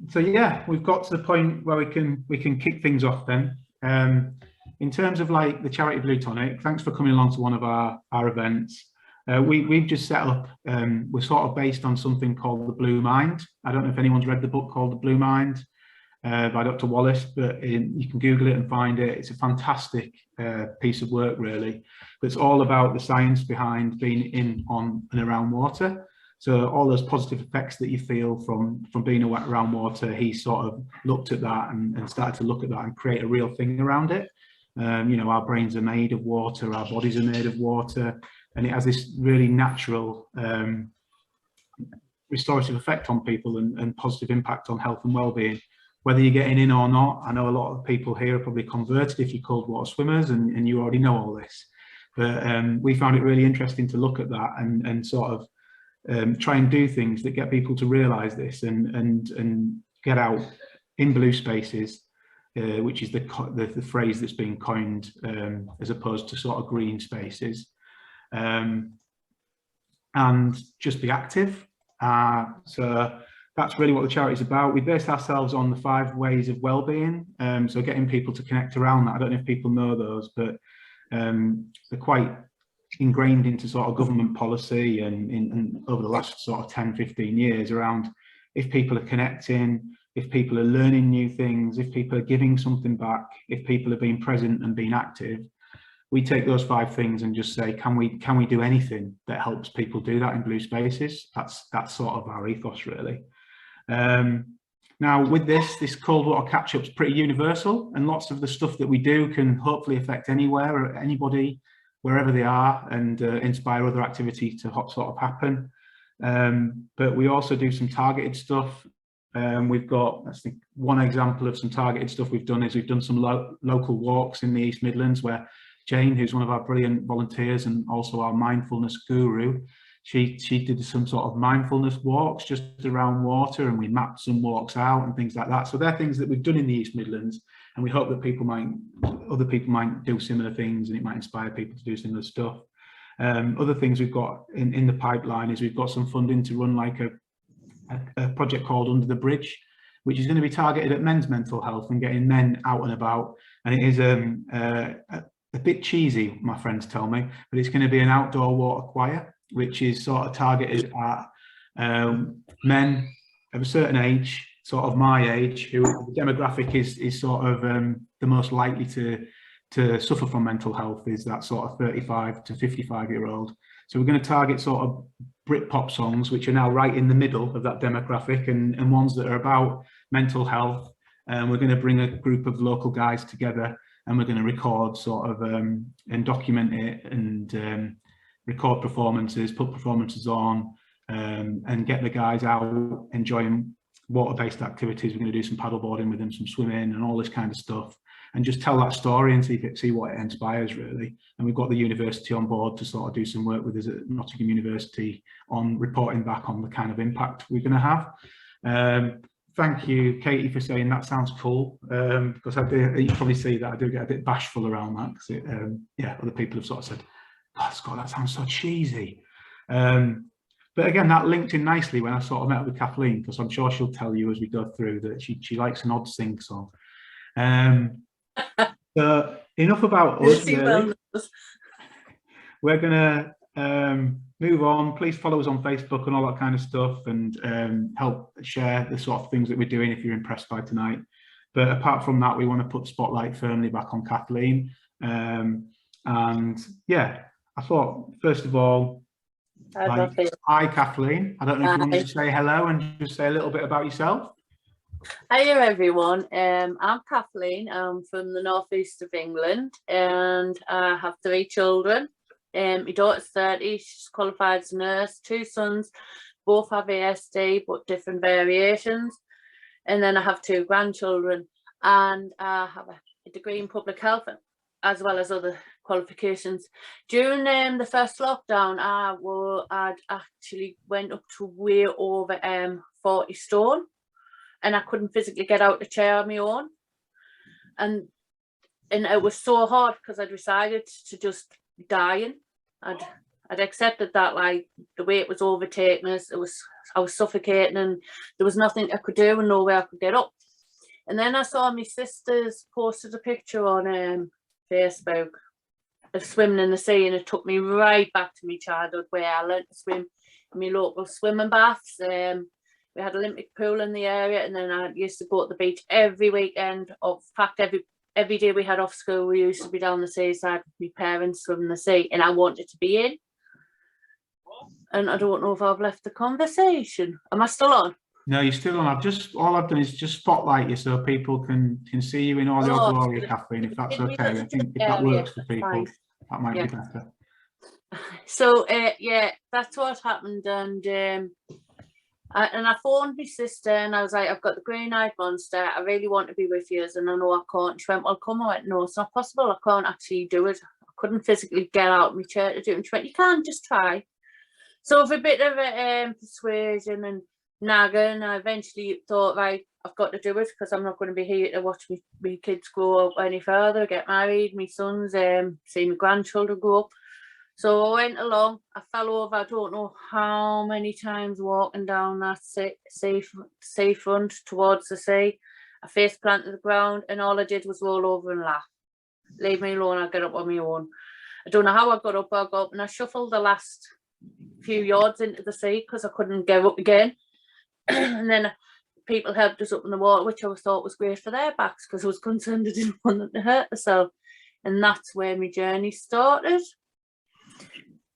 So yeah, we've got to the point where we can kick things off then. In terms of like the charity Bluetonic, thanks for coming along to one of our events. We've just set up, we're sort of based on something called the Blue Mind. I don't know if anyone's read the book called The Blue Mind by Dr. Wallace, but you can Google it and find it. It's a fantastic piece of work, really. It's all about the science behind being in, on and around water. So all those positive effects that you feel from being around water, he sort of looked at that and started to look at that and create a real thing around it. You know, our brains are made of water, our bodies are made of water, and it has this really natural restorative effect on people and positive impact on health and well-being. Whether you're getting in or not, I know a lot of people here are probably converted if you're cold water swimmers and you already know all this. But we found it really interesting to look at that and sort of try and do things that get people to realise this and get out in blue spaces, which is the phrase that's been coined, as opposed to sort of green spaces, and just be active. So that's really what the charity is about. We based ourselves on the 5 ways of well-being, so getting people to connect around that. I don't know if people know those, but they're quite ingrained into sort of government policy and over the last sort of 10-15 years around if people are connecting, if people are learning new things, if people are giving something back, if people are being present and being active. We take those 5 things and just say, can we do anything that helps people do that in blue spaces? That's sort of our ethos, really. Now with this cold water catch-up is pretty universal, and lots of the stuff that we do can hopefully affect anywhere or anybody, wherever they are, and inspire other activity to sort of happen. But we also do some targeted stuff. We've got, I think, one example of some targeted stuff we've done is we've done some local walks in the East Midlands where Jane, who's one of our brilliant volunteers and also our mindfulness guru, she did some sort of mindfulness walks just around water, and we mapped some walks out and things like that. So they're things that we've done in the East Midlands, and we hope that other people might do similar things, and it might inspire people to do similar stuff. Other things we've got in the pipeline is we've got some funding to run like a project called Under the Bridge, which is going to be targeted at men's mental health and getting men out and about. And it is a bit cheesy, my friends tell me, but it's going to be an outdoor water choir, which is sort of targeted at men of a certain age, sort of my age, who the demographic is sort of the most likely to suffer from mental health, is that sort of 35 to 55-year-old. So we're going to target sort of Britpop songs, which are now right in the middle of that demographic, and ones that are about mental health. And we're going to bring a group of local guys together, and we're going to record sort of and document it and record performances, put performances on, and get the guys out enjoying water-based activities. We're going to do some paddleboarding with them, some swimming and all this kind of stuff, and just tell that story and see what it inspires, really. And we've got the university on board to sort of do some work with us at Nottingham University on reporting back on the kind of impact we're going to have. Thank you, Katie, for saying that sounds cool, because you probably see that I do get a bit bashful around that, because yeah, other people have sort of said, "God, Scott, that sounds so cheesy." But again, that linked in nicely when I sort of met with Kathleen, because I'm sure she'll tell you as we go through that she likes an odd sing song. So enough about us, really. We're gonna move on. Please follow us on Facebook and all that kind of stuff, and help share the sort of things that we're doing if you're impressed by tonight. But apart from that, we want to put the spotlight firmly back on Kathleen. And yeah, I thought, first of all, hi Kathleen. I don't know if you want to say hello and just say a little bit about yourself. Hiya everyone, I'm Kathleen. I'm from the northeast of England, and I have 3 children. My daughter's 30, she's qualified as a nurse, 2 sons, both have ASD but different variations, and then I have 2 grandchildren, and I have a degree in public health as well as other qualifications. During the first lockdown, I actually went up to way over 40 stone, and I couldn't physically get out the chair on my own, and it was so hard because I decided to just dying. I'd accepted that, like, the weight was overtaking us. I was suffocating, and there was nothing I could do and no way I could get up. And then I saw my sisters posted a picture on Facebook of swimming in the sea, and it took me right back to my childhood, where I learned to swim in my local swimming baths. We had an Olympic pool in the area, and then I used to go to the beach every weekend. In fact, every day we had off school, we used to be down the seaside with my parents swimming the sea, and I wanted to be in. And I don't know if I've left the conversation. Am I still on? No, you're still on. All I've done is just spotlight you so people can see you in all your glory, Kathleen, if that's okay. I think if that works for people, that might be better. So yeah, that's what happened. And I phoned my sister, and I was like, I've got the green-eyed monster. I really want to be with you, and I know I can't. She went, well, come. I went, no, it's not possible. I can't actually do it. I couldn't physically get out of my chair to do it. And she went, you can, just try. So with a bit of persuasion and nagging, I eventually thought, right, I've got to do it, because I'm not going to be here to watch my kids grow up any further, get married, my sons, see my grandchildren grow up. So I went along. I fell over, I don't know how many times, walking down that seafront towards the sea. I face planted the ground, and all I did was roll over and laugh. Leave me alone, I'll get up on my own. I don't know how I got up, and I shuffled the last few yards into the sea because I couldn't get up again. And then people helped us up in the water, which I thought was great for their backs, because I was concerned I didn't want them to hurt themselves. And that's where my journey started.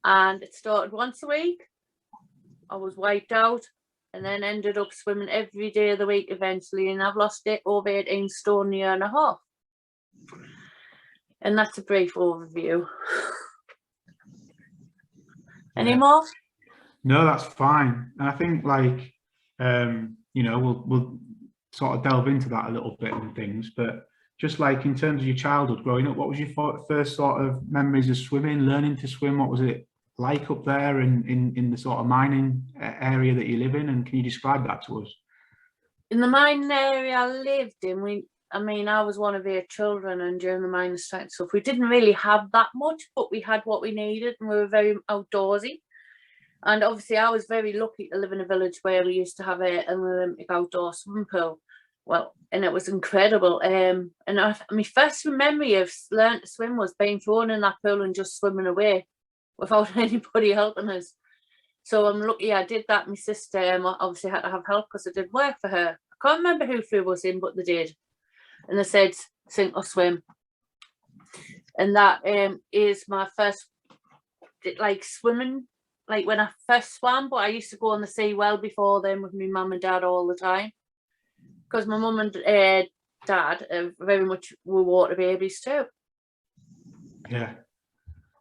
And it started once a week. I was wiped out, and then ended up swimming every day of the week eventually, and I've lost over 18 stone in a year and a half. And that's a brief overview. Any more? No, that's fine. And I think, like, you know, we'll sort of delve into that a little bit and things, but just like in terms of your childhood growing up, what was your first sort of memories of swimming, learning to swim? What was it like up there in the sort of mining area that you live in? And can you describe that to us? In the mining area I lived in, I was one of 8 children, and during the mining strike stuff, we didn't really have that much, but we had what we needed, and we were very outdoorsy. And obviously I was very lucky to live in a village where we used to have an Olympic outdoor swimming pool. Well, and it was incredible. And my first memory of learning to swim was being thrown in that pool and just swimming away without anybody helping us. So I'm lucky I did that. My sister obviously had to have help because it didn't work for her. I can't remember who threw us in, but they did. And they said, sink or swim. And that is my first, like, swimming, like when I first swam, but I used to go on the sea well before then with my mum and dad all the time. Because my mum and dad very much were water babies too. Yeah.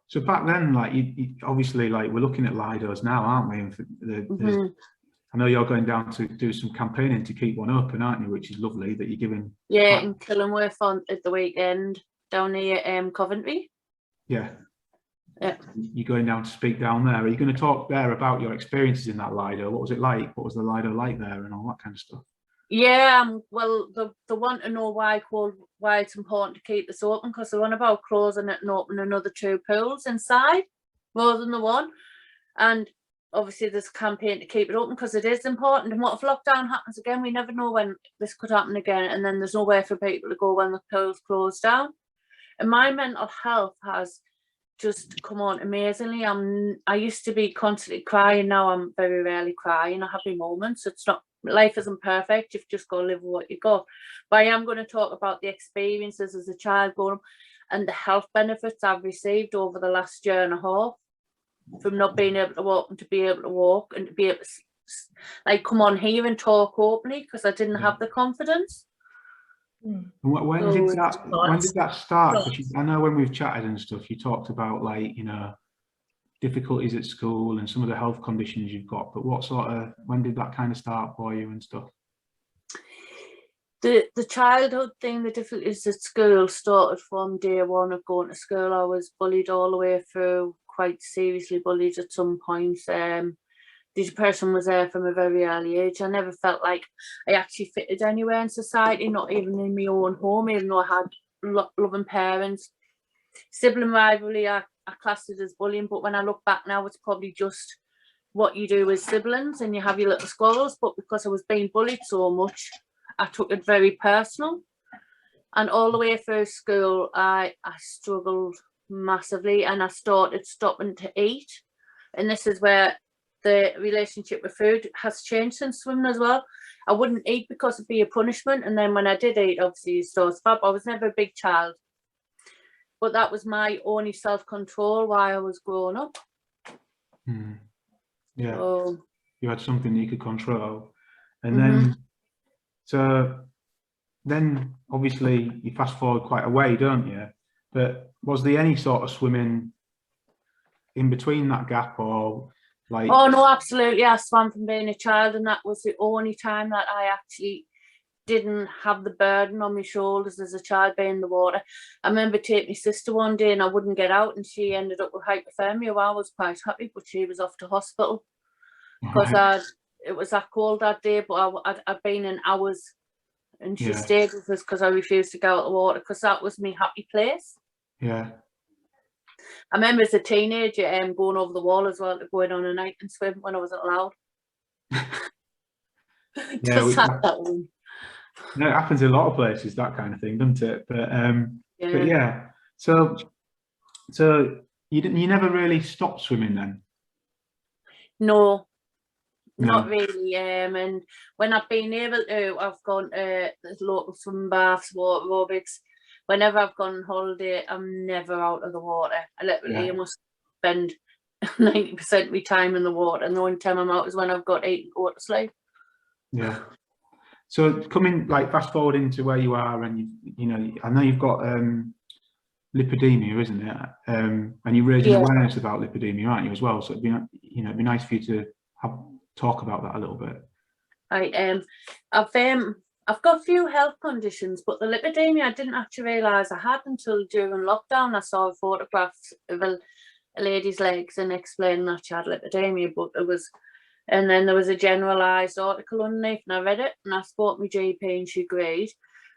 So back then, like, you obviously, like, we're looking at Lidos now, aren't we? And I know you're going down to do some campaigning to keep one open, aren't you? Which is lovely that you're giving. Yeah, in Killingworth at the weekend down near Coventry. Yeah. Yeah. You're going down to speak down there. Are you going to talk there about your experiences in that Lido? What was it like? What was the Lido like there, and all that kind of stuff? Yeah, well, they want to know why it's important to keep this open, because they're on about closing it and opening another 2 pools inside more than the one. And obviously there's a campaign to keep it open because it is important. And what if lockdown happens again? We never know when this could happen again, and then there's nowhere for people to go when the pools close down. And my mental health has just come on amazingly. I used to be constantly crying. Now I'm very rarely crying. I have my moments. It's not, life isn't perfect. You've just got to live with what you got. But I am going to talk about the experiences as a child growing up and the health benefits I've received over the last year and a half, from not being able to walk and to be able to walk, and to be able to, like, come on here and talk openly, because I didn't have the confidence. When did that start? Because I know when we've chatted and stuff, you talked about, like, you know, difficulties at school and some of the health conditions you've got, but when did that kind of start for you and stuff? The childhood thing, the difficulties at school started from day one of going to school. I was bullied all the way through, quite seriously bullied at some points. The depression was there from a very early age. I never felt like I actually fitted anywhere in society, not even in my own home, even though I had loving parents. Sibling rivalry, I I classed it as bullying, but when I look back now, it's probably just what you do as siblings and you have your little squabbles. But because I was being bullied so much, I took it very personal. And all the way through school, I struggled massively, and I started stopping to eat. And this is where the relationship with food has changed since swimming as well. I wouldn't eat because it'd be a punishment. And then when I did eat, obviously, it starts fab. I was never a big child. But that was my only self-control while I was growing up. Yeah, so, you had something you could control. And then, so then obviously you fast forward quite a way, don't you? But was there any sort of swimming in between that gap, or like? Oh no, absolutely. I swam from being a child, and that was the only time that I actually didn't have the burden on my shoulders as a child being in the water. I remember taking my sister one day and I wouldn't get out, and she ended up with hypothermia. Well, I was quite happy, but she was off to hospital because it was that cold that day, but I'd been in hours, and she stayed with us because I refused to go out of the water because that was my happy place. Yeah. I remember as a teenager going over the wall as well to go in on a night and swim when I wasn't allowed. Just that one. No, it happens in a lot of places, that kind of thing, doesn't it? But yeah. So you never really stopped swimming then? No, not really. And when I've been able to, I've gone to local swim baths, water aerobics. Whenever I've gone on holiday, I'm never out of the water. I literally must spend 90% of my time in the water, and the only time I'm out is when I've got to eat and go to sleep. Yeah. So coming, like, fast forward into where you are, and you know, I know you've got lipidemia, isn't it? And you're raising awareness about lipidemia, aren't you, as well? So it'd be nice for you to talk about that a little bit. I've got a few health conditions, but the lipidemia I didn't actually realise I had until during lockdown. I saw a photograph of a lady's legs and explained that she had lipidemia, but and then there was a generalised article underneath, and I read it, and I spoke to my GP, and she agreed.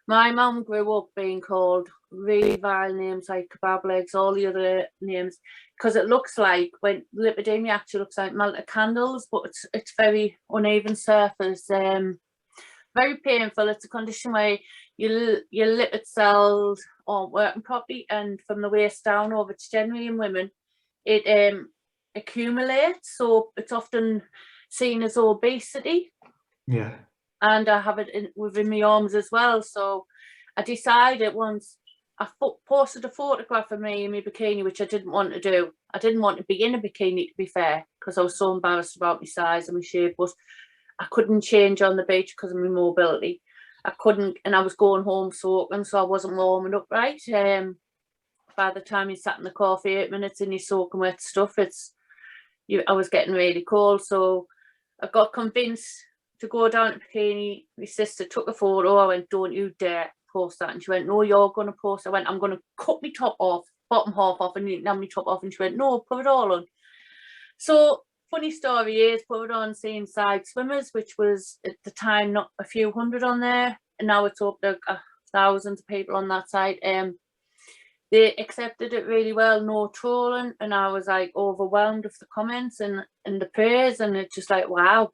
My mum grew up being called really vile names like kebab legs, all the other names, because it looks like, when lipidemia actually looks like melted candles, but it's very uneven surface, very painful. It's a condition where your lipid cells aren't working properly, and from the waist down over, it's generally in women, it accumulates, so it's often seen as obesity. Yeah. And I have it within my arms as well. So I decided once, I posted a photograph of me in my bikini, which I didn't want to do. I didn't want to be in a bikini, to be fair, because I was so embarrassed about my size and my shape. But I couldn't change on the beach because of my mobility. I couldn't, and I was going home soaking, so I wasn't warming up right. By the time you sat in the car for 8 minutes and you're soaking wet stuff, I was getting really cold. So I got convinced to go down to bikini. My sister took a photo. I went, "Don't you dare post that." And she went, "No, you're going to post." I went, "I'm going to cut my top off, bottom half off, and you can have my top off." And she went, "No, put it all on." So funny story is, put it on seeing side swimmers, which was at the time not a few hundred on there, and now it's up to thousands of people on that site. They accepted it really well, no trolling, and I was like overwhelmed with the comments and the praise, and it's just like, wow,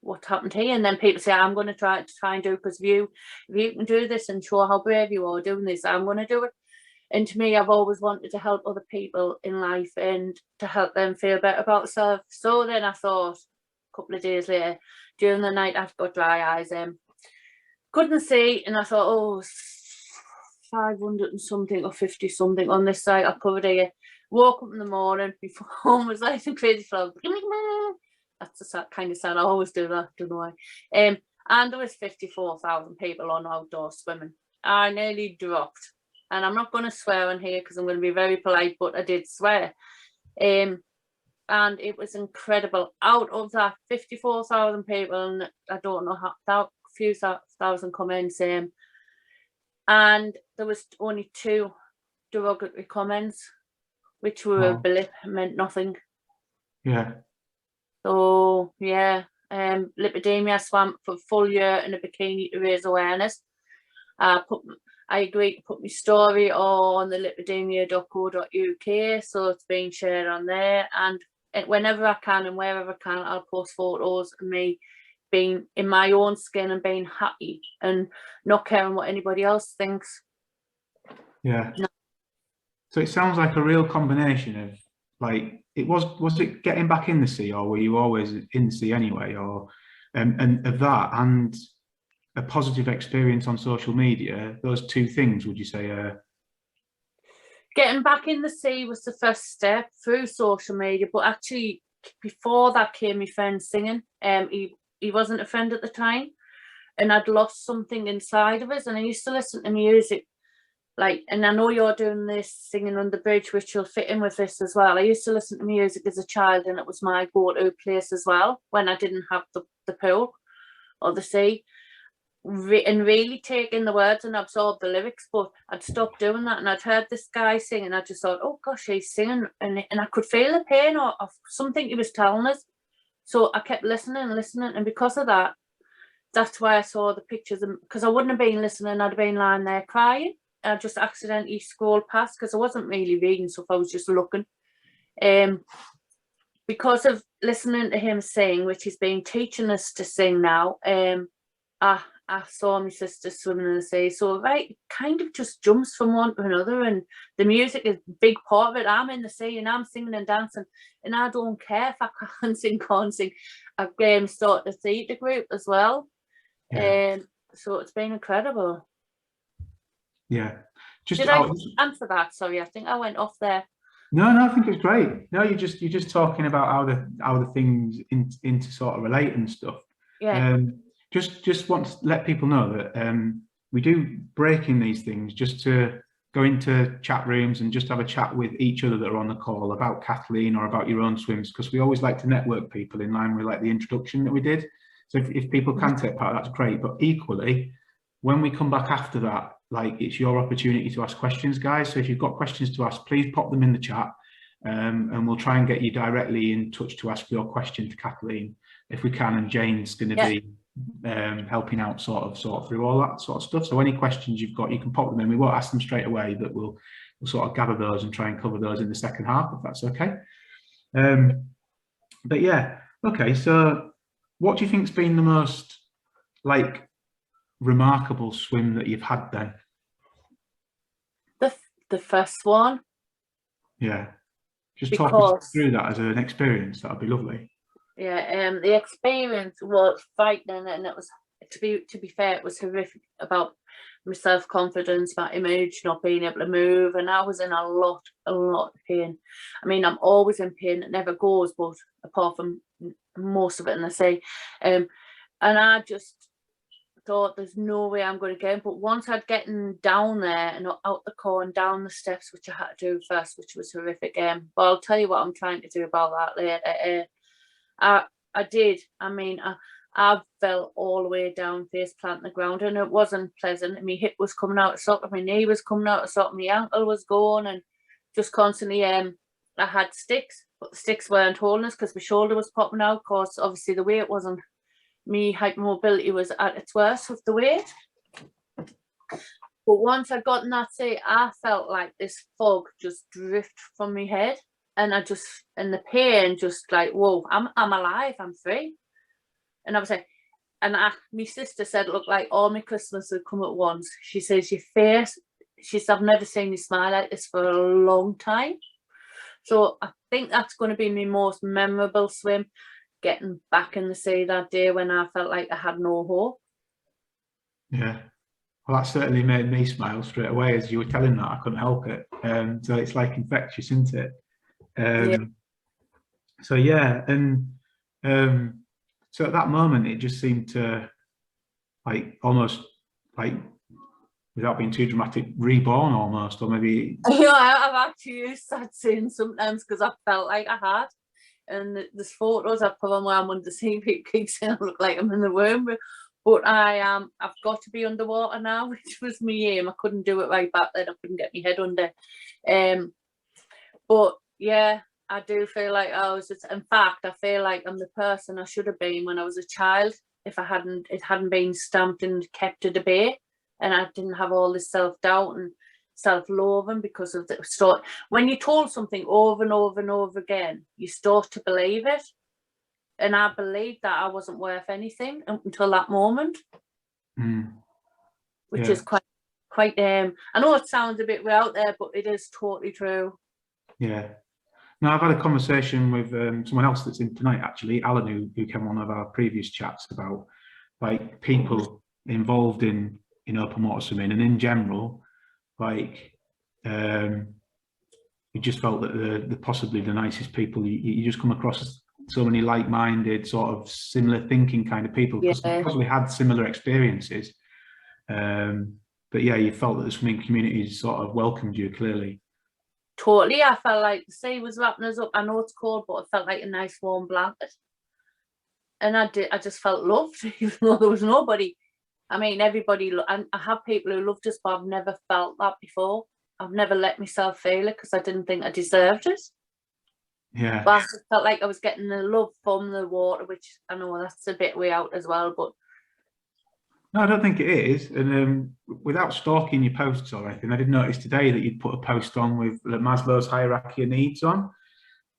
what happened here? And then people say, "I'm going to try and do it, because if you can do this and show how brave you are doing this, I'm going to do it." And to me, I've always wanted to help other people in life and to help them feel better about themselves. So then I thought, a couple of days later, during the night, I've got dry eyes, couldn't see, and I thought, oh, 500 and something or 50 something on this side. I covered here. Woke up in the morning, before home was like a crazy flow. That's the kind of sound I always do. That, don't know why. And there was 54,000 people on outdoor swimming. I nearly dropped, and I'm not going to swear on here because I'm going to be very polite, but I did swear. And it was incredible. Out of that 54,000 people, and I don't know how few thousand comments, and there was only 2 derogatory comments, which were a blip, meant nothing. Yeah. So yeah, lipidemia. I swam for a full year in a bikini to raise awareness. I I agreed to put my story on the lipidemia.co.uk, so it's being shared on there. And whenever I can and wherever I can, I'll post photos of me being in my own skin and being happy and not caring what anybody else thinks. Yeah. No. So it sounds like a real combination of, like, was it getting back in the sea, or were you always in the sea anyway, or and of that and a positive experience on social media, those two things, would you say? Getting back in the sea was the first step through social media, but actually before that came my friend singing. He wasn't a friend at the time, and I'd lost something inside of us, and I used to listen to music, like, and I know you're doing this singing on the bridge, which will fit in with this as well. I used to listen to music as a child, and it was my go-to place as well when I didn't have the pool or the sea. And really take in the words and absorb the lyrics, but I'd stopped doing that, and I'd heard this guy sing, and I just thought, oh gosh, he's singing, and I could feel the pain of something he was telling us. So I kept listening and listening, and because of that, that's why I saw the pictures, because I wouldn't have been listening, I'd have been lying there crying. I just accidentally scrolled past because I wasn't really reading stuff, I was just looking. Because of listening to him sing, which he's been teaching us to sing now, I saw my sister swimming in the sea, so it kind of just jumps from one to another, and the music is a big part of it. I'm in the sea and I'm singing and dancing, and I don't care if I can't sing, can't sing. I've started a theatre group as well, so it's been incredible. Yeah. Did I answer that? Sorry, I think I went off there. No, I think it's great. No, you're just talking about how the things into sort of relate and stuff. Yeah. Just want to let people know that we do break in these things just to go into chat rooms and just have a chat with each other that are on the call about Kathleen or about your own swims, because we always like to network people in line with like the introduction that we did. So if people can take part, that's great. But equally, when we come back after that, like, it's your opportunity to ask questions, guys. So if you've got questions to ask, please pop them in the chat, and we'll try and get you directly in touch to ask your question to Kathleen if we can. And Jane's going to be helping out sort through all that sort of stuff. So any questions you've got, you can pop them in. We won't ask them straight away, but we'll sort of gather those and try and cover those in the second half, if that's okay. But yeah, okay, so what do you think's been the most, like, remarkable swim that you've had then? The first one. Yeah, just talk us through that as an experience. That'd be lovely. Yeah, the experience was frightening, and it was, to be fair, it was horrific about my self-confidence, my image, not being able to move, and I was in a lot of pain. I mean, I'm always in pain, it never goes, but apart from most of it in the sea, and I just thought, there's no way I'm going to get in. But once I'd gotten down there and out the car and down the steps, which I had to do first, which was horrific, but I'll tell you what I'm trying to do about that later. I did. I mean, I fell all the way down, face planting the ground, and it wasn't pleasant. My hip was coming out of socket, my knee was coming out of socket, my ankle was going, and just constantly. I had sticks, but the sticks weren't holding us because my shoulder was popping out. Because obviously the weight wasn't. Me hypermobility was at its worst with the weight. But once I got in that sea, I felt like this fog just drift from my head, and the pain just like, whoa, I'm alive, I'm free. And I was like, my sister said it looked like all my Christmas had come at once. She says, your face, she said, I've never seen you smile like this for a long time. So I think that's going to be my most memorable swim, getting back in the sea that day when I felt like I had no hope. Yeah. Well, that certainly made me smile straight away as you were telling that. I couldn't help it. So it's like infectious, isn't it? So yeah, and so at that moment it just seemed to, like, almost, like, without being too dramatic, reborn almost, or maybe. Yeah, I've actually used that saying sometimes because I felt like I had. And there's photos I put on where I'm under the sea, keeps saying I look like I'm in the womb. But I've got to be underwater now, which was my aim. I couldn't do it right back then. I couldn't get my head under. But yeah, I do feel like in fact, I feel like I'm the person I should have been when I was a child. If it hadn't been stamped and kept at bay, and I didn't have all this self-doubt and self-loathing because of the start. When you're told something over and over and over again, you start to believe it. And I believed that I wasn't worth anything until that moment, which is quite, I know it sounds a bit way out there, but it is totally true. Yeah. Now, I've had a conversation with someone else that's in tonight, actually, Alan, who came on one of our previous chats about like people involved in open water swimming, and in general, like you just felt that the possibly the nicest people you just come across so many like-minded, sort of similar thinking kind of people, because they probably had similar experiences. But yeah, you felt that the swimming community sort of welcomed you, clearly. Totally. I felt like the sea was wrapping us up. I know it's cold, but it felt like a nice warm blanket. And I just felt loved, even though there was nobody. I mean, everybody, and I have people who loved us, but I've never felt that before. I've never let myself feel it because I didn't think I deserved it. Yeah. But I just felt like I was getting the love from the water, which I know that's a bit way out as well, but. No, I don't think it is. And without stalking your posts or anything, I did notice today that you'd put a post on with Maslow's hierarchy of needs on.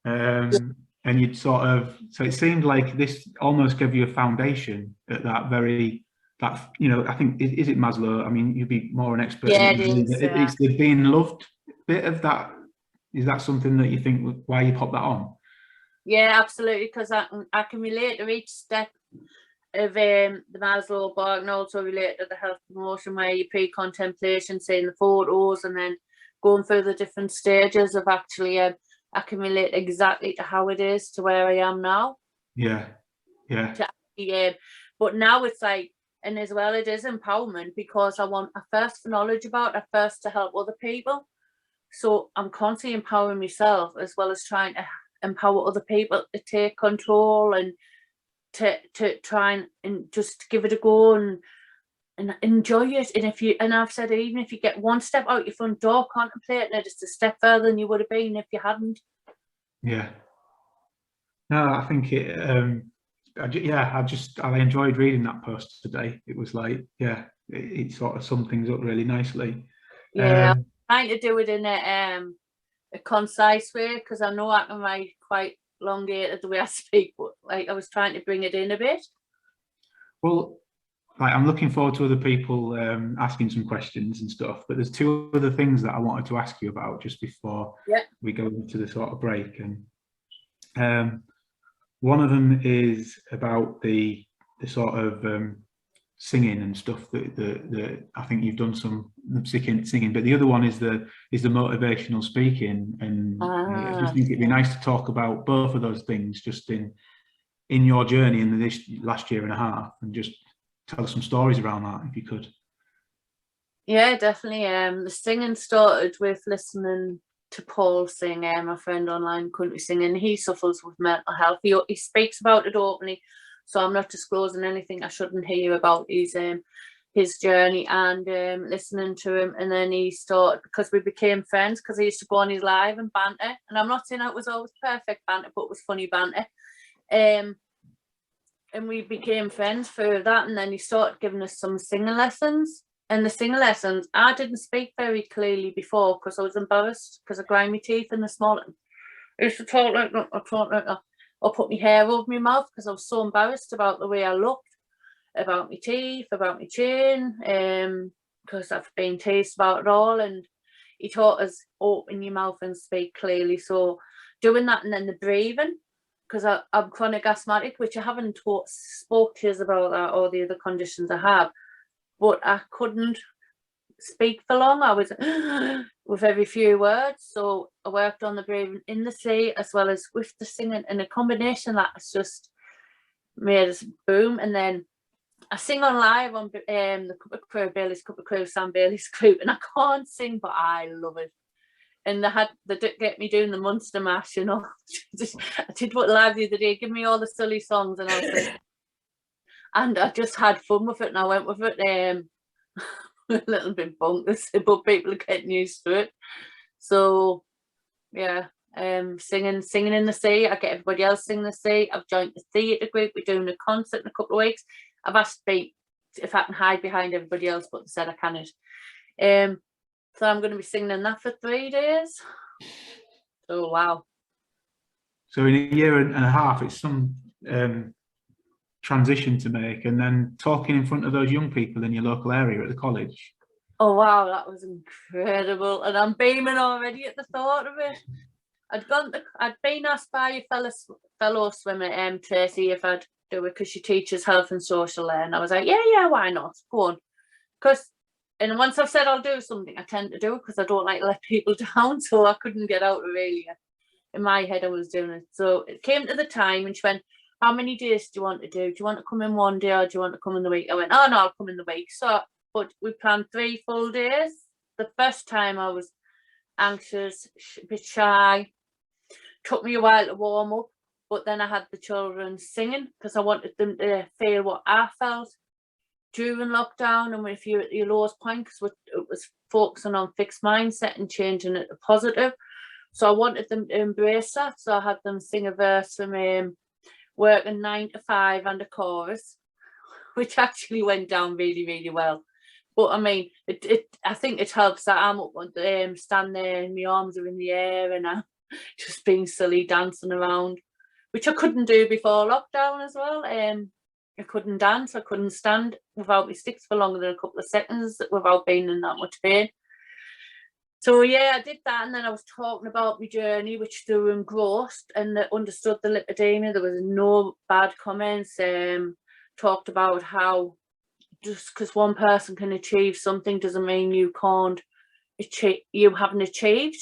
And you'd sort of, so it seemed like this almost gave you a foundation at that very, that, you know, I think, is it Maslow? I mean, you'd be more an expert. Yeah, it's the being loved bit of that. Is that something that you think, why you pop that on? Yeah, absolutely, because I can relate to each step of the Maslow bar, and also relate to the health promotion, where you pre-contemplation, seeing the photos, and then going through the different stages of actually, I can relate exactly to how it is to where I am now. Yeah. But now it's like, and as well, it is empowerment, because I want first for knowledge about it, first to help other people. So I'm constantly empowering myself as well as trying to empower other people to take control and to try and just give it a go and enjoy it. And I've said, even if you get one step out your front door contemplating it, it's a step further than you would have been if you hadn't. Yeah. No, I think it. I enjoyed reading that post today. It was like, yeah, it sort of summed things up really nicely. Yeah, I'm trying to do it in a concise way, because I know I can write quite elongated the way I speak, but like I was trying to bring it in a bit. Well, like I'm looking forward to other people asking some questions and stuff, but there's two other things that I wanted to ask you about just before we go into the sort of break. And one of them is about the sort of singing and stuff that I think you've done some singing, but the other one is the motivational speaking, and I just think it'd be nice to talk about both of those things just in your journey in this last year and a half, and just tell us some stories around that if you could. Yeah, definitely. The singing started with listening to Paul sing, my friend online, country singing. He suffers with mental health. He speaks about it openly, so I'm not disclosing anything I shouldn't hear about his journey, and listening to him. And then he started, because we became friends, because he used to go on his live and banter, and I'm not saying it was always perfect banter, but it was funny banter. And we became friends for that, and then he started giving us some singing lessons. And the singing lessons, I didn't speak very clearly before because I was embarrassed, because I grind my teeth in the small. I used to talk like that, or put my hair over my mouth, because I was so embarrassed about the way I looked, about my teeth, about my chin, because I've been teased about it all. And he taught us open your mouth and speak clearly. So doing that, and then the breathing, because I'm chronic asthmatic, which I haven't spoke to you about that, or the other conditions I have. But I couldn't speak for long. I was with every few words. So I worked on the breathing in the sea as well as with the singing, and a combination that has just made us boom. And then I sing on live on the Cup of Crew, Bailey's Cup of Crew, Sam Bailey's group, and I can't sing, but I love it. And they did get me doing the Munster Mash, you know. I did what live the other day, give me all the silly songs, and I was like, and I just had fun with it, and I went with it. A little bit bonkers, but people are getting used to it. So yeah, singing in the sea. I get everybody else singing the sea. I've joined the theatre group. We're doing a concert in a couple of weeks. I've asked to be if I can hide behind everybody else, but they said I cannot. So I'm going to be singing that for 3 days. Oh wow. So in a year and a half, it's some transition to make, and then talking in front of those young people in your local area at the college. Oh wow, that was incredible, and I'm beaming already at the thought of it. I'd been asked by a fellow swimmer, Tracy, if I'd do it because she teaches health and social there, and I was like, yeah, why not? Go on, and once I've said I'll do something, I tend to do it because I don't like to let people down. So I couldn't get out really. In my head, I was doing it. So it came to the time, and she went, "How many days do you want to do? Do you want to come in one day, or do you want to come in the week?" I went, "Oh no, I'll come in the week." So, but we planned 3 full days. The first time I was anxious, a bit shy. Took me a while to warm up, but then I had the children singing because I wanted them to feel what I felt during lockdown, and if you're at your lowest point, because it was focusing on fixed mindset and changing it to positive. So I wanted them to embrace that. So I had them sing a verse from Working 9 to 5 and a chorus, which actually went down really, really well. But I mean, I think it helps that I'm up stand there and my arms are in the air and I'm just being silly, dancing around, which I couldn't do before lockdown as well. I couldn't dance, I couldn't stand without my sticks for longer than a couple of seconds without being in that much pain. So yeah, I did that, and then I was talking about my journey, which they were engrossed and they understood the lipidemia. There was no bad comments. Talked about how just because one person can achieve something doesn't mean you can't achieve, you haven't achieved,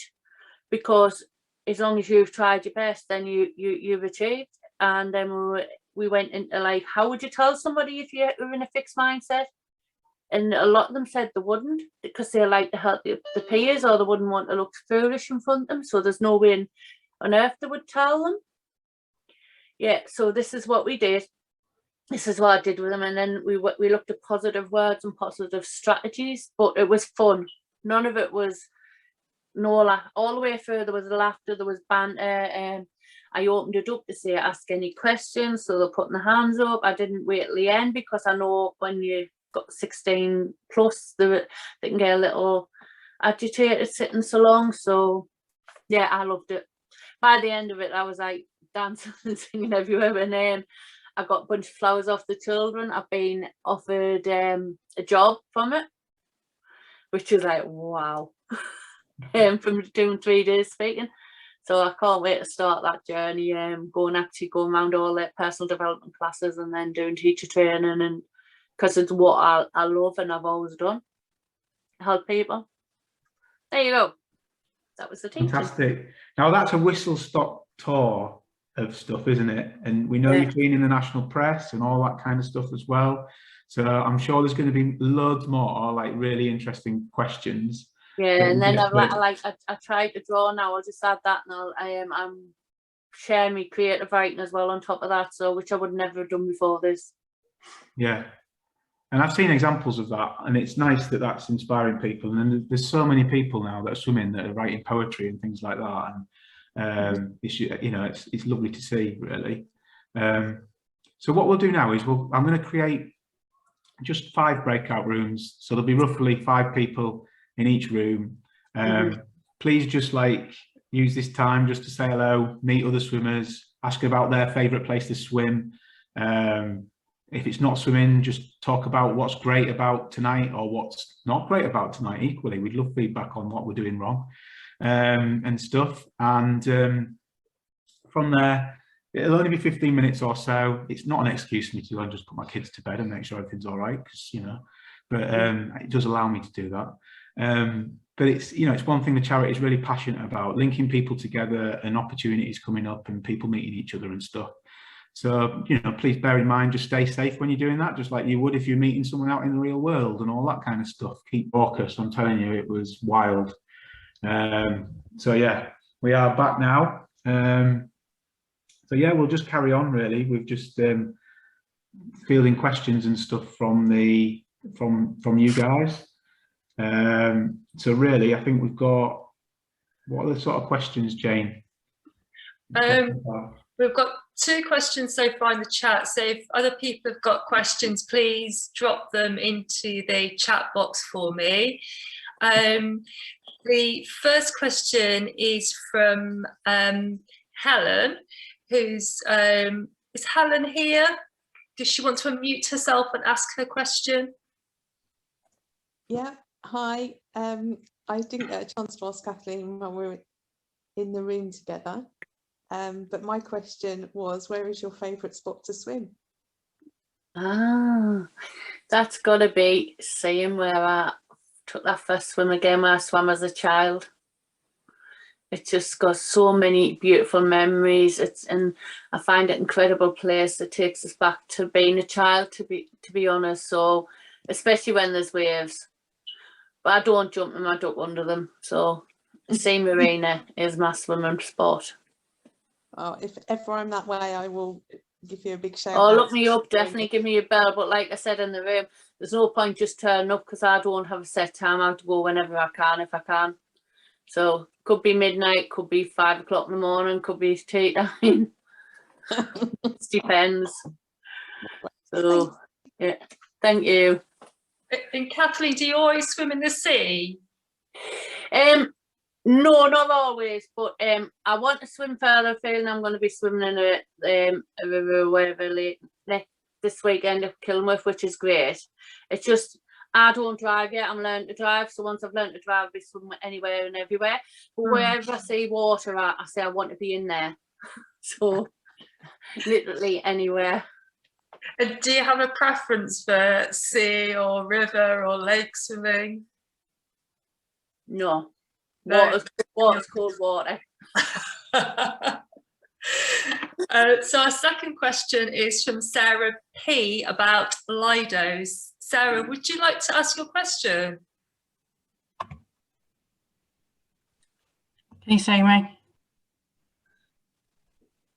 because as long as you've tried your best, then you've achieved. And then we went into like, how would you tell somebody if you're in a fixed mindset? And a lot of them said they wouldn't, because they like to help the peers, or they wouldn't want to look foolish in front of them. So there's no way on earth they would tell them. Yeah, so this is what we did. This is what I did with them. And then we looked at positive words and positive strategies, but it was fun. None of it was all the way through. There was laughter, there was banter. I opened it up to say, ask any questions. So they're putting their hands up. I didn't wait till the end, because I know when you got 16 plus, they can get a little agitated sitting so long. So yeah, I loved it. By the end of it, I was like dancing and singing everywhere. And I got a bunch of flowers off the children. I've been offered a job from it, which is like, wow. From doing 3 days speaking. So I can't wait to start that journey, going around all the personal development classes and then doing teacher training, and because it's what I love and I've always done, help people. There you go. That was the teaching. Fantastic. Now that's a whistle-stop tour of stuff, isn't it? And we know you've been in the national press and all that kind of stuff as well. So I'm sure there's going to be loads more like really interesting questions. Yeah, and then I tried to draw now. I'll just add that now. I'm sharing my creative writing as well on top of that, so which I would never have done before this. Yeah. And I've seen examples of that, and it's nice that that's inspiring people. And there's so many people now that are swimming that are writing poetry and things like that. And it's lovely to see, really. So what we'll do now is I'm going to create just 5 breakout rooms. So there'll be roughly 5 people in each room. Please just use this time just to say hello, meet other swimmers, ask about their favourite place to swim. If it's not swimming, just talk about what's great about tonight or what's not great about tonight. Equally, we'd love feedback on what we're doing wrong and stuff. And from there, it'll only be 15 minutes or so. It's not an excuse for me to go and just put my kids to bed and make sure everything's all right, because but it does allow me to do that. But it's one thing the charity is really passionate about, linking people together and opportunities coming up and people meeting each other and stuff. So, please bear in mind, just stay safe when you're doing that, just like you would if you're meeting someone out in the real world and all that kind of stuff. Keep focused. I'm telling you, it was wild. So yeah, we are back now. So yeah, we'll just carry on really. We've just fielding questions and stuff from you guys. So really, I think we've got, what are the sort of questions, Jane? We've got 2 questions so far in the chat. So if other people have got questions, please drop them into the chat box for me. The first question is from Helen, who's, is Helen here? Does she want to unmute herself and ask her question? Yeah, hi. I didn't get a chance to ask Kathleen when we were in the room together. But my question was, where is your favourite spot to swim? Ah, that's got to be seeing where I took that first swim again where I swam as a child. It's just got so many beautiful memories. And I find it incredible place that takes us back to being a child, to be honest. So especially when there's waves, but I don't jump them, I duck under them. So sea marina is my swimming spot. Oh, if ever I'm that way, I will give you a big shout. Oh, look me up, definitely give me a bell. But like I said in the room, there's no point just turning up because I don't have a set time. I have to go whenever I can, if I can. So could be midnight, could be 5 o'clock in the morning, could be tea time. It depends. So yeah, thank you. And Kathleen, do you always swim in the sea? No, not always, but I want to swim further afield, and I'm going to be swimming in a river wherever this weekend of Kilmouth, which is great. It's just I don't drive yet. I'm learning to drive, so once I've learned to drive, I'll be swimming anywhere and everywhere. But wherever I see water, I say I want to be in there. So literally anywhere. And do you have a preference for sea or river or lake swimming? No. No. Water's cold water. So our second question is from Sarah P about Lidos. Sarah, would you like to ask your question? Can you see me?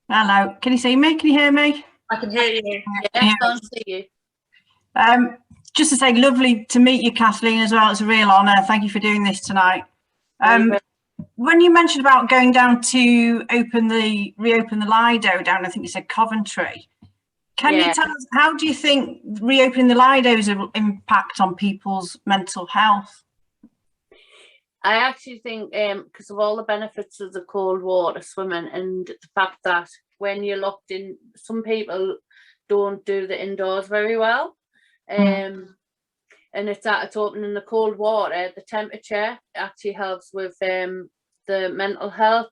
Hello, can you see me? Can you hear me? I can hear you. Yeah, I can't see you. Just to say, lovely to meet you, Kathleen, as well. It's a real honour. Thank you for doing this tonight. When you mentioned about going down to reopen the Lido down, I think you said Coventry. Can you tell us, how do you think reopening the Lidos will impact on people's mental health? I actually think because of all the benefits of the cold water swimming and the fact that when you're locked in, some people don't do the indoors very well. And it's opening the cold water, the temperature actually helps with the mental health.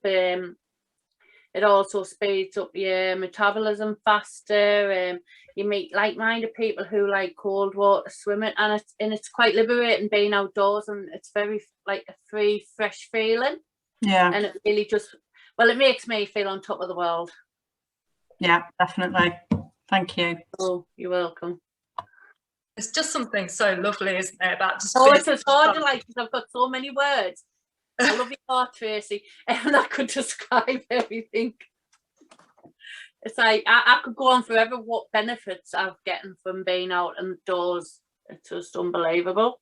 It also speeds up your metabolism faster. You meet like-minded people who like cold water swimming, and it's quite liberating being outdoors, and it's very like a free, fresh feeling. Yeah. And it really just, well, it makes me feel on top of the world. Yeah, definitely. Thank you. Oh, you're welcome. It's just something so lovely, isn't it? About just it's hard to like because I've got so many words. I love your heart, Tracy, and I could describe everything. It's like I could go on forever what benefits I'm getting from being out indoors. It's just unbelievable.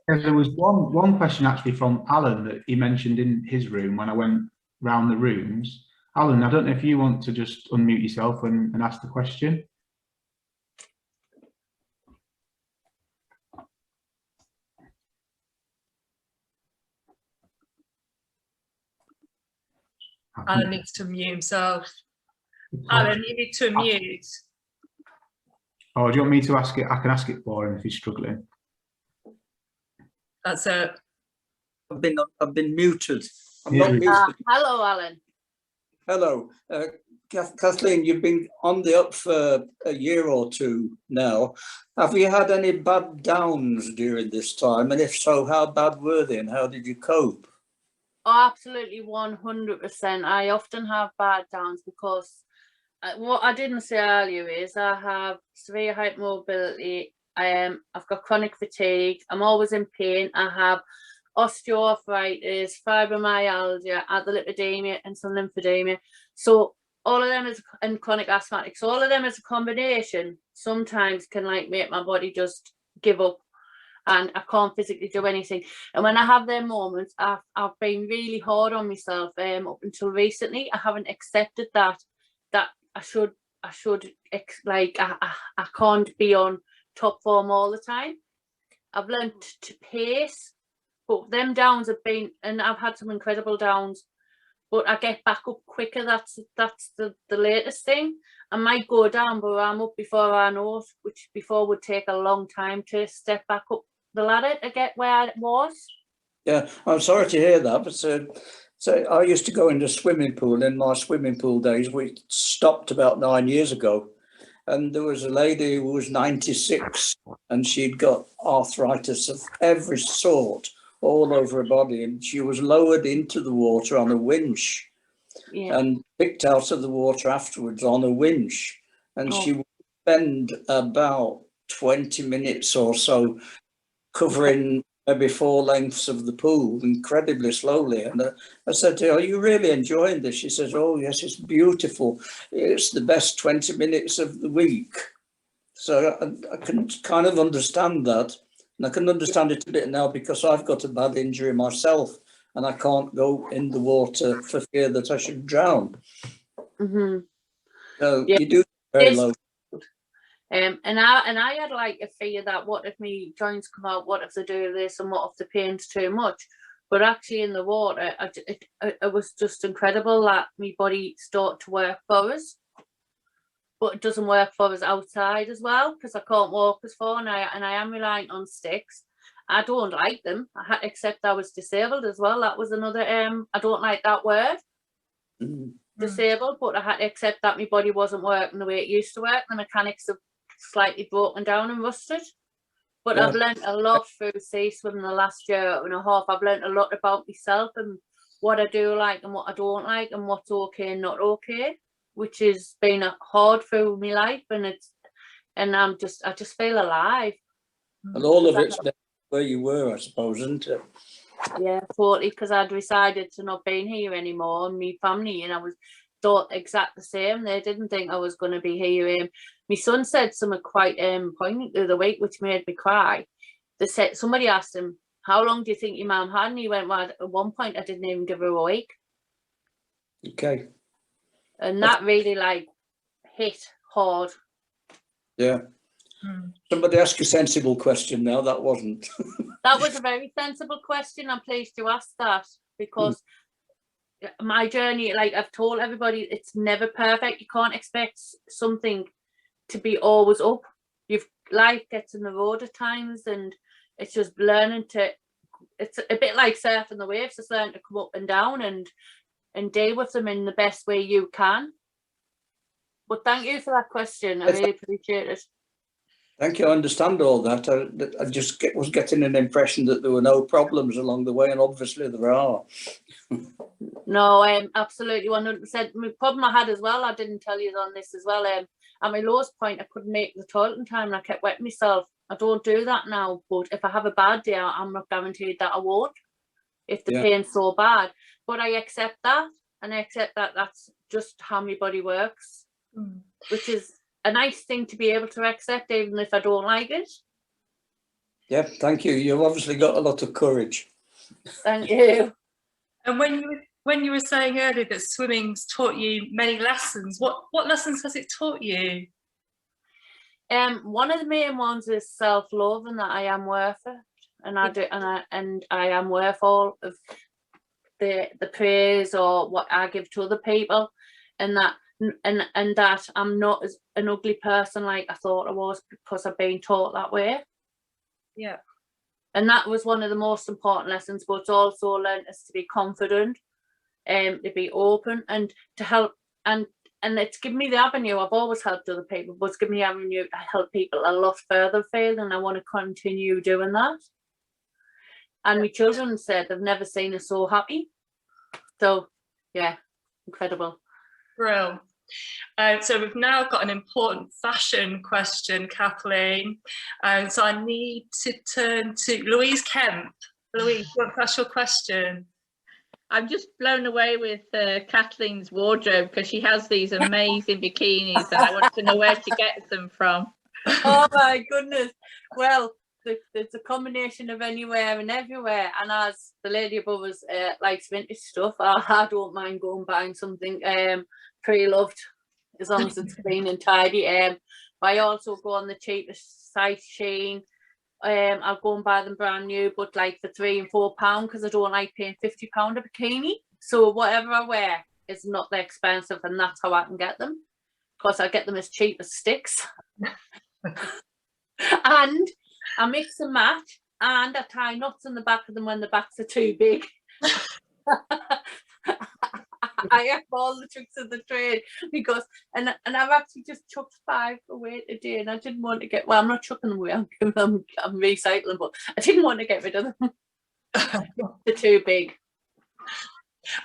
There was one question actually from Alan that he mentioned in his room when I went round the rooms. Alan, I don't know if you want to just unmute yourself and ask the question. Alan needs to mute himself. Alan, you need to mute. Oh, do you want me to ask it? I can ask it for him if he's struggling. That's it. I've been muted. I'm not muted. Hello, Alan. Hello, Kathleen. You've been on the up for a year or two now. Have you had any bad downs during this time? And if so, how bad were they, and how did you cope? Oh, absolutely, 100%. I often have bad downs because what I didn't say earlier is I have severe hypermobility. I've got chronic fatigue. I'm always in pain. I have osteoarthritis, fibromyalgia, lipedema, and some lymphedema. So all of them is, and chronic asthmatic. So all of them as a combination sometimes can like make my body just give up. and I can't physically do anything. And when I have them moments, I've been really hard on myself. Up until recently, I haven't accepted that I should like I can't be on top form all the time. I've learned to pace, but them downs have been, and I've had some incredible downs, but I get back up quicker. That's the latest thing. I might go down, but I'm up before I know it, which before would take a long time to step back up the ladder to get where I was. Yeah, I'm sorry to hear that, but so I used to go in the swimming pool in my swimming pool days. We stopped about 9 years ago, and there was a lady who was 96, and she'd got arthritis of every sort all over her body, and she was lowered into the water on a winch, and picked out of the water afterwards on a winch, and she would spend about 20 minutes or so covering maybe 4 lengths of the pool incredibly slowly. And I said to her, "Are you really enjoying this?" She says, "Oh yes, it's beautiful. It's the best 20 minutes of the week." So I can kind of understand that. And I can understand it a bit now because I've got a bad injury myself and I can't go in the water for fear that I should drown. So you do very low. And I had like a fear that what if my joints come out, what if they do this, and what if the pain's too much. But actually in the water, it was just incredible that my body started to work for us. But it doesn't work for us outside as well, because I can't walk as far, and I am relying on sticks. I don't like them. I had to accept I was disabled as well. That was another I don't like that word. Disabled, but I had to accept that my body wasn't working the way it used to work. The mechanics have slightly broken down and rusted. But I've learned a lot through sea swimming the last year and a half. I've learned a lot about myself and what I do like and what I don't like and what's okay and not okay, which has been hard through my life, and I just feel alive. And all of it's where you were, I suppose, isn't it? Yeah, totally, because I'd decided to not be here anymore, and my family, and I was thought exact the same. They didn't think I was going to be here. My son said something quite poignant the other week, which made me cry. They said, somebody asked him, "How long do you think your mum had?" And he went, "Well, at one point I didn't even give her a week." Okay. And that really like hit hard. Yeah. Somebody ask a sensible question now. That wasn't. That was a very sensible question. I'm pleased you asked that, because my journey, like I've told everybody, it's never perfect. You can't expect something to be always up. Life gets in the road at times, and it's just learning to, it's a bit like surfing the waves, just learn to come up and down and deal with them in the best way you can. But thank you for that question. I really appreciate it. Thank you. I understand all that. I just was getting an impression that there were no problems along the way, and obviously there are. No, absolutely 100%. My problem I had as well, I didn't tell you on this as well. At my lowest point, I couldn't make the toilet in time, and I kept wetting myself. I don't do that now, but if I have a bad day, I'm not guaranteed that I won't, if the pain's so bad. But I accept that, and I accept that that's just how my body works, which is a nice thing to be able to accept, even if I don't like it. Yeah, thank you. You've obviously got a lot of courage. Thank you. And when you were saying earlier that swimming's taught you many lessons, what lessons has it taught you? One of the main ones is self-love, and that I am worth it, and I am worth all of the praise or what I give to other people, and that I'm not as an ugly person like I thought I was, because I've been taught that way. Yeah. And that was one of the most important lessons, but it's also learned us to be confident, to be open, and to help, and it's given me the avenue. I've always helped other people, but it's given me the avenue to help people a lot further afield, and I want to continue doing that. And my children said they've never seen us so happy. So yeah, incredible. Brill. So we've now got an important fashion question, Kathleen. So I need to turn to Louise Kemp. Louise, you want to ask your question? I'm just blown away with Kathleen's wardrobe, because she has these amazing bikinis, and I want to know where she gets them from. Oh my goodness. Well, there's a combination of anywhere and everywhere. And as the lady above us likes vintage stuff, I don't mind going buying something pre-loved, as long as it's clean and tidy. But I also go on the cheapest site, Shein. I'll go and buy them brand new, but like for £3 and £4, because I don't like paying £50 a bikini. So whatever I wear is not that expensive, and that's how I can get them, because I get them as cheap as sticks. And I mix and match, and I tie knots in the back of them when the backs are too big. I have all the tricks of the trade, because and I've actually just chucked 5 away today, and I didn't want to get, well, I'm not chucking them away, I'm recycling, but I didn't want to get rid of them. They're too big.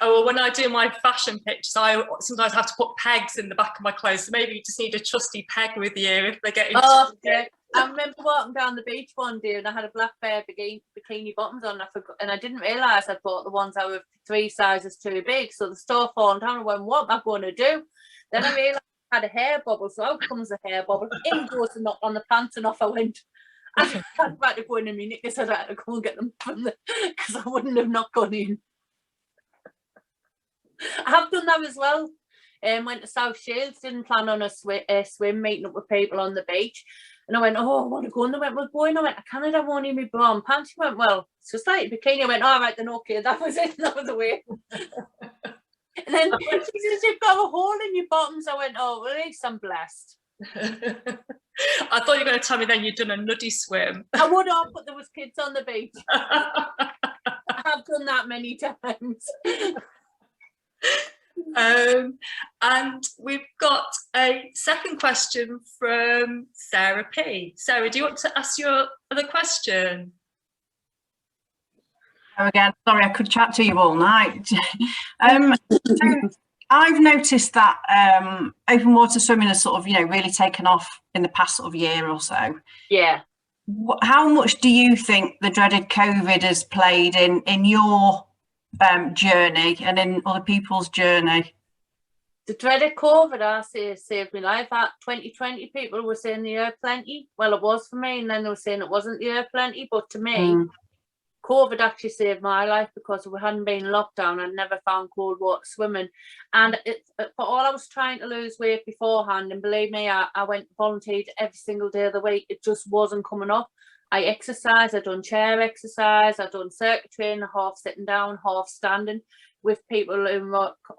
Oh, well, when I do my fashion pictures, I sometimes have to put pegs in the back of my clothes. So maybe you just need a trusty peg with you if they get into yeah. I remember walking down the beach one day, and I had a black pair of bikini bottoms on, and I didn't realise I'd bought the ones that were 3 sizes too big. So the store falling down, and went, what am I going to do? Then I realised I had a hair bubble, so out comes the hair bubble, in goes the knot on the pants, and off I went. I had to go in a minute, because I had to go and get them from because I wouldn't have not gone in. I have done that as well. Went to South Shields, didn't plan on a swim, meeting up with people on the beach. And I went, oh, I want to go. And they went, well, going. I went, I Canada, won't need me bra and pants. She went, well, it's just like a bikini. I went, all right, then okay, that was it. That was the way. And then she says, you've got a hole in your bottoms. I went, oh, well, at least I'm blessed. I thought you were going to tell me then you'd done a nuddy swim. I would have, but there was kids on the beach. I have done that many times. And we've got a second question from Sarah P. Sarah, do you want to ask your other question? Again, sorry, I could chat to you all night. So I've noticed that open water swimming has sort of, really taken off in the past sort of year or so. Yeah. How much do you think the dreaded COVID has played in your journey and in other people's journey? The dreaded COVID, I say, saved my life. At 2020, people were saying the air plenty. Well, it was for me, and then they were saying it wasn't the air plenty. But to me, COVID actually saved my life, because if we hadn't been in lockdown, I'd never found cold water swimming. And for all I was trying to lose weight beforehand, and believe me, I went volunteered every single day of the week. It just wasn't coming up. I exercised, I done chair exercise, I done circuit training, half sitting down, half standing, with people in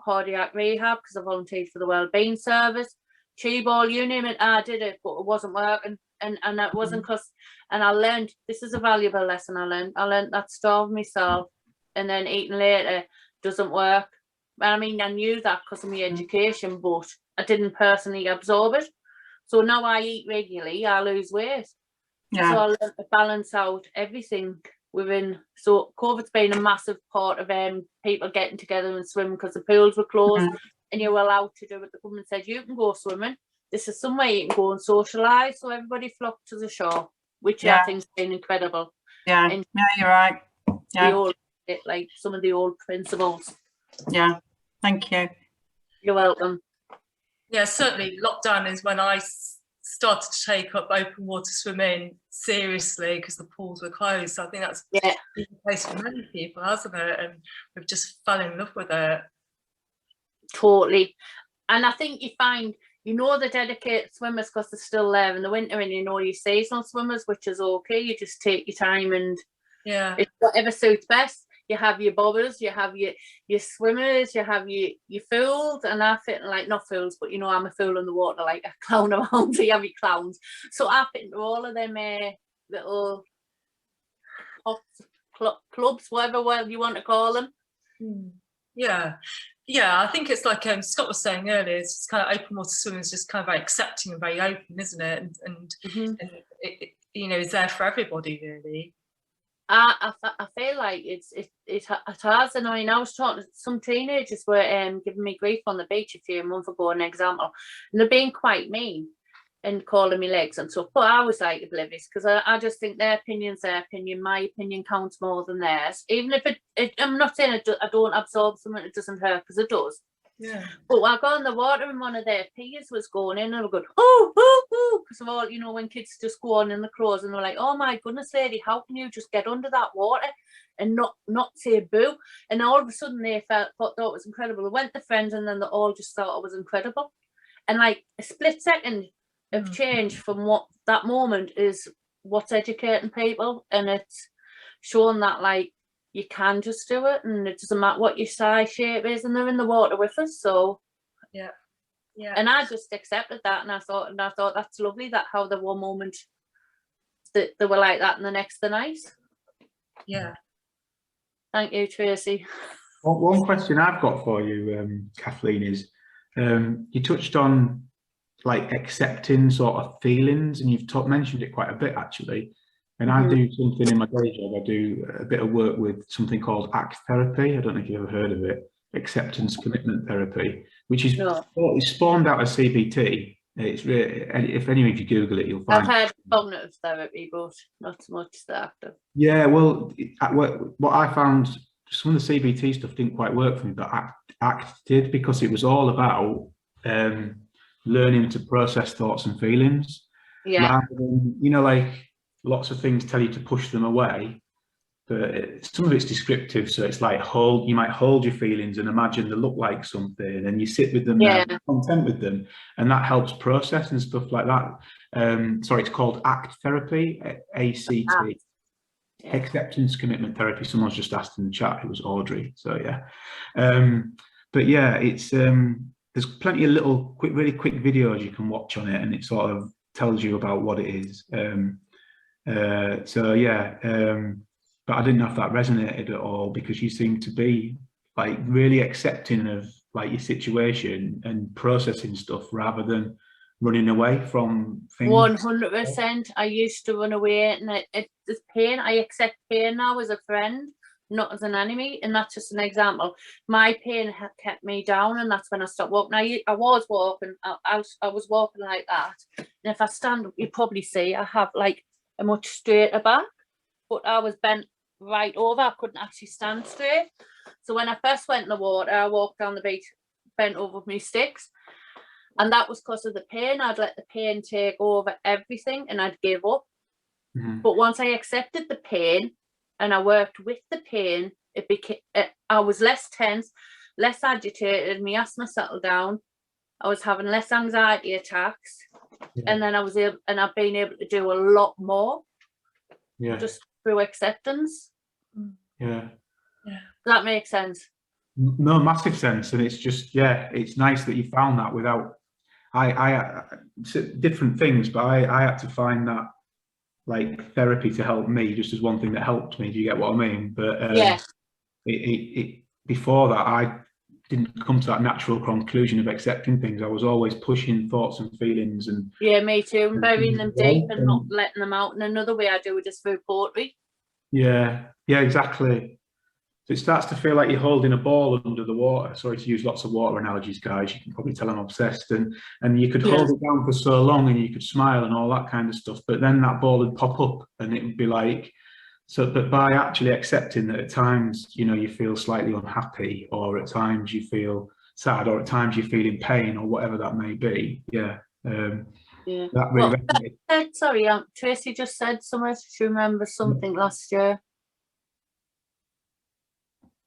cardiac rehab, because I volunteered for the wellbeing service. Chi ball, you name it, I did it, but it wasn't working. And that wasn't because, and I learned, this is a valuable lesson I learned that starve myself and then eating later doesn't work. I mean, I knew that because of my education, but I didn't personally absorb it. So now I eat regularly, I lose weight. Yeah. So I learned to balance out everything within. So COVID's been a massive part of people getting together and swimming, because the pools were closed and you were allowed to do it. The government said you can go swimming. This is somewhere you can go and socialise. So everybody flocked to the shore, which I think's been incredible. Yeah, and you're right. Yeah, like some of the old principles. Yeah, thank you. You're welcome. Yeah, certainly lockdown is when I started to take up open water swimming seriously, because the pools were closed. So I think that's been the case for many people, hasn't it? And we've just fell in love with it. Totally. And I think you find, the dedicated swimmers, because they're still there in the winter, and your seasonal swimmers, which is okay. You just take your time, and it's whatever suits best. You have your bobbers, you have your swimmers, you have your fools, and I fit in, like, not fools, but I'm a fool in the water, like a clown around. So you have your clowns. So I fit into all of them little clubs, whatever you want to call them. Yeah, I think it's like Scott was saying earlier, it's just kind of open water swimming is just kind of very accepting and very open, isn't it? And it it's there for everybody, really. I feel like it has, and I was talking to some teenagers were giving me grief on the beach a few months ago, an example, and they're being quite mean and calling me legs and stuff, but I was like oblivious, because I just think their opinion's their opinion. My opinion counts more than theirs, even if I'm not saying I don't absorb something, it doesn't hurt, because it does, Yeah. But I got in the water and one of their peers was going in and we were going, oh, oh, oh, because of all, you know, when kids just go on in the clothes and they're like, oh my goodness, lady, how can you just get under that water and not say boo? And all of a sudden they thought it was incredible. They went to friends and then they all just thought it was incredible. And like a split second of change from what that moment is what's educating people, and it's showing that like you can just do it and it doesn't matter what your size, shape is, and they're in the water with us. So yeah. And I just accepted that, and I thought that's lovely that how the one moment that they were like that and the next they're nice. Yeah. Thank you, Tracy. One question I've got for you, Kathleen, is you touched on like accepting sort of feelings, and you've mentioned it quite a bit actually. And I do something in my day job. I do a bit of work with something called ACT therapy. I don't know if you've ever heard of it. Acceptance commitment therapy, which is it's spawned out of CBT. It's really, if you Google it, you'll find. I've heard cognitive therapy, but not so much the active. Yeah, well, what I found, some of the CBT stuff didn't quite work for me, but ACT did, because it was all about learning to process thoughts and feelings. Yeah. Rather than, you know, like lots of things tell you to push them away, but some of it's descriptive. So it's like you might hold your feelings and imagine they look like something, and you sit with them, yeah, content with them, and that helps process and stuff like that. Sorry, it's called ACT therapy, ACT. Yeah. Acceptance commitment therapy. Someone's just asked in the chat. It was Audrey. So yeah, but yeah, it's there's plenty of little really quick videos you can watch on it, and it sort of tells you about what it is. So yeah, but I didn't know if that resonated at all, because you seem to be like really accepting of like your situation and processing stuff rather than running away from things. 100%. I used to run away, and it's pain. I accept pain now as a friend, not as an enemy, and that's just an example. My pain had kept me down, and that's when I stopped walking. I was walking. I was walking like that, and if I stand up, you probably see I have like a much straighter back, but I was bent right over. I couldn't actually stand straight. So when I first went in the water, I walked down the beach bent over with my sticks. And that was because of the pain. I'd let the pain take over everything and I'd give up. But once I accepted the pain and I worked with the pain, it became, I was less tense, less agitated, my asthma settled down. I was having less anxiety attacks. And then I've been able to do a lot more just through acceptance. Yeah. Does that make sense? No, massive sense. And it's just, it's nice that you found that without, I different things, but I had to find that like therapy to help me, just as one thing that helped me. Do you get what I mean? But it before that, I didn't come to that natural conclusion of accepting things. I was always pushing thoughts and feelings, and me too, and burying them deep and not letting them out. And another way I do it is through poetry. Yeah, exactly. So it starts to feel like you're holding a ball under the water. Sorry to use lots of water analogies, guys. You can probably tell I'm obsessed. And you could hold it down for so long, and you could smile and all that kind of stuff. But then that ball would pop up, and it would be like, but by actually accepting that at times, you know, you feel slightly unhappy, or at times you feel sad, or at times you feel in pain, or whatever that may be. That really sorry, Tracy just said somewhere she remembers something last year.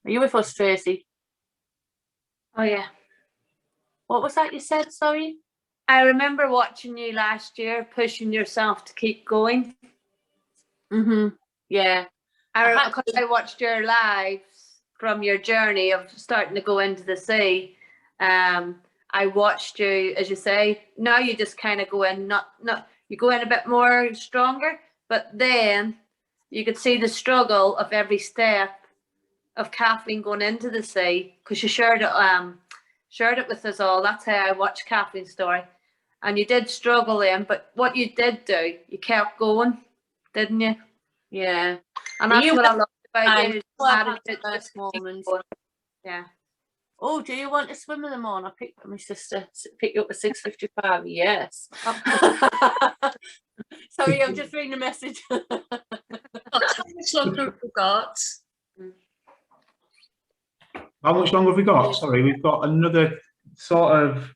Are you with us, Tracy? Oh yeah. What was that you said, sorry? I remember watching you last year, pushing yourself to keep going. Yeah. I watched your lives from your journey of starting to go into the sea. I watched you, as you say, now you just kind of go in, you go in a bit more stronger, but then you could see the struggle of every step of Kathleen going into the sea, because you shared it with us all. That's how I watched Kathleen's story. And you did struggle then, but what you did do, you kept going, didn't you? Yeah. And that's what I love about you. Yeah. Oh, do you want to swim in the morning? I picked my sister, pick you up at 6:55. Yes. Sorry, I'm just reading a message. What time is Look Who Forgot? How much longer have we got? Sorry, we've got another sort of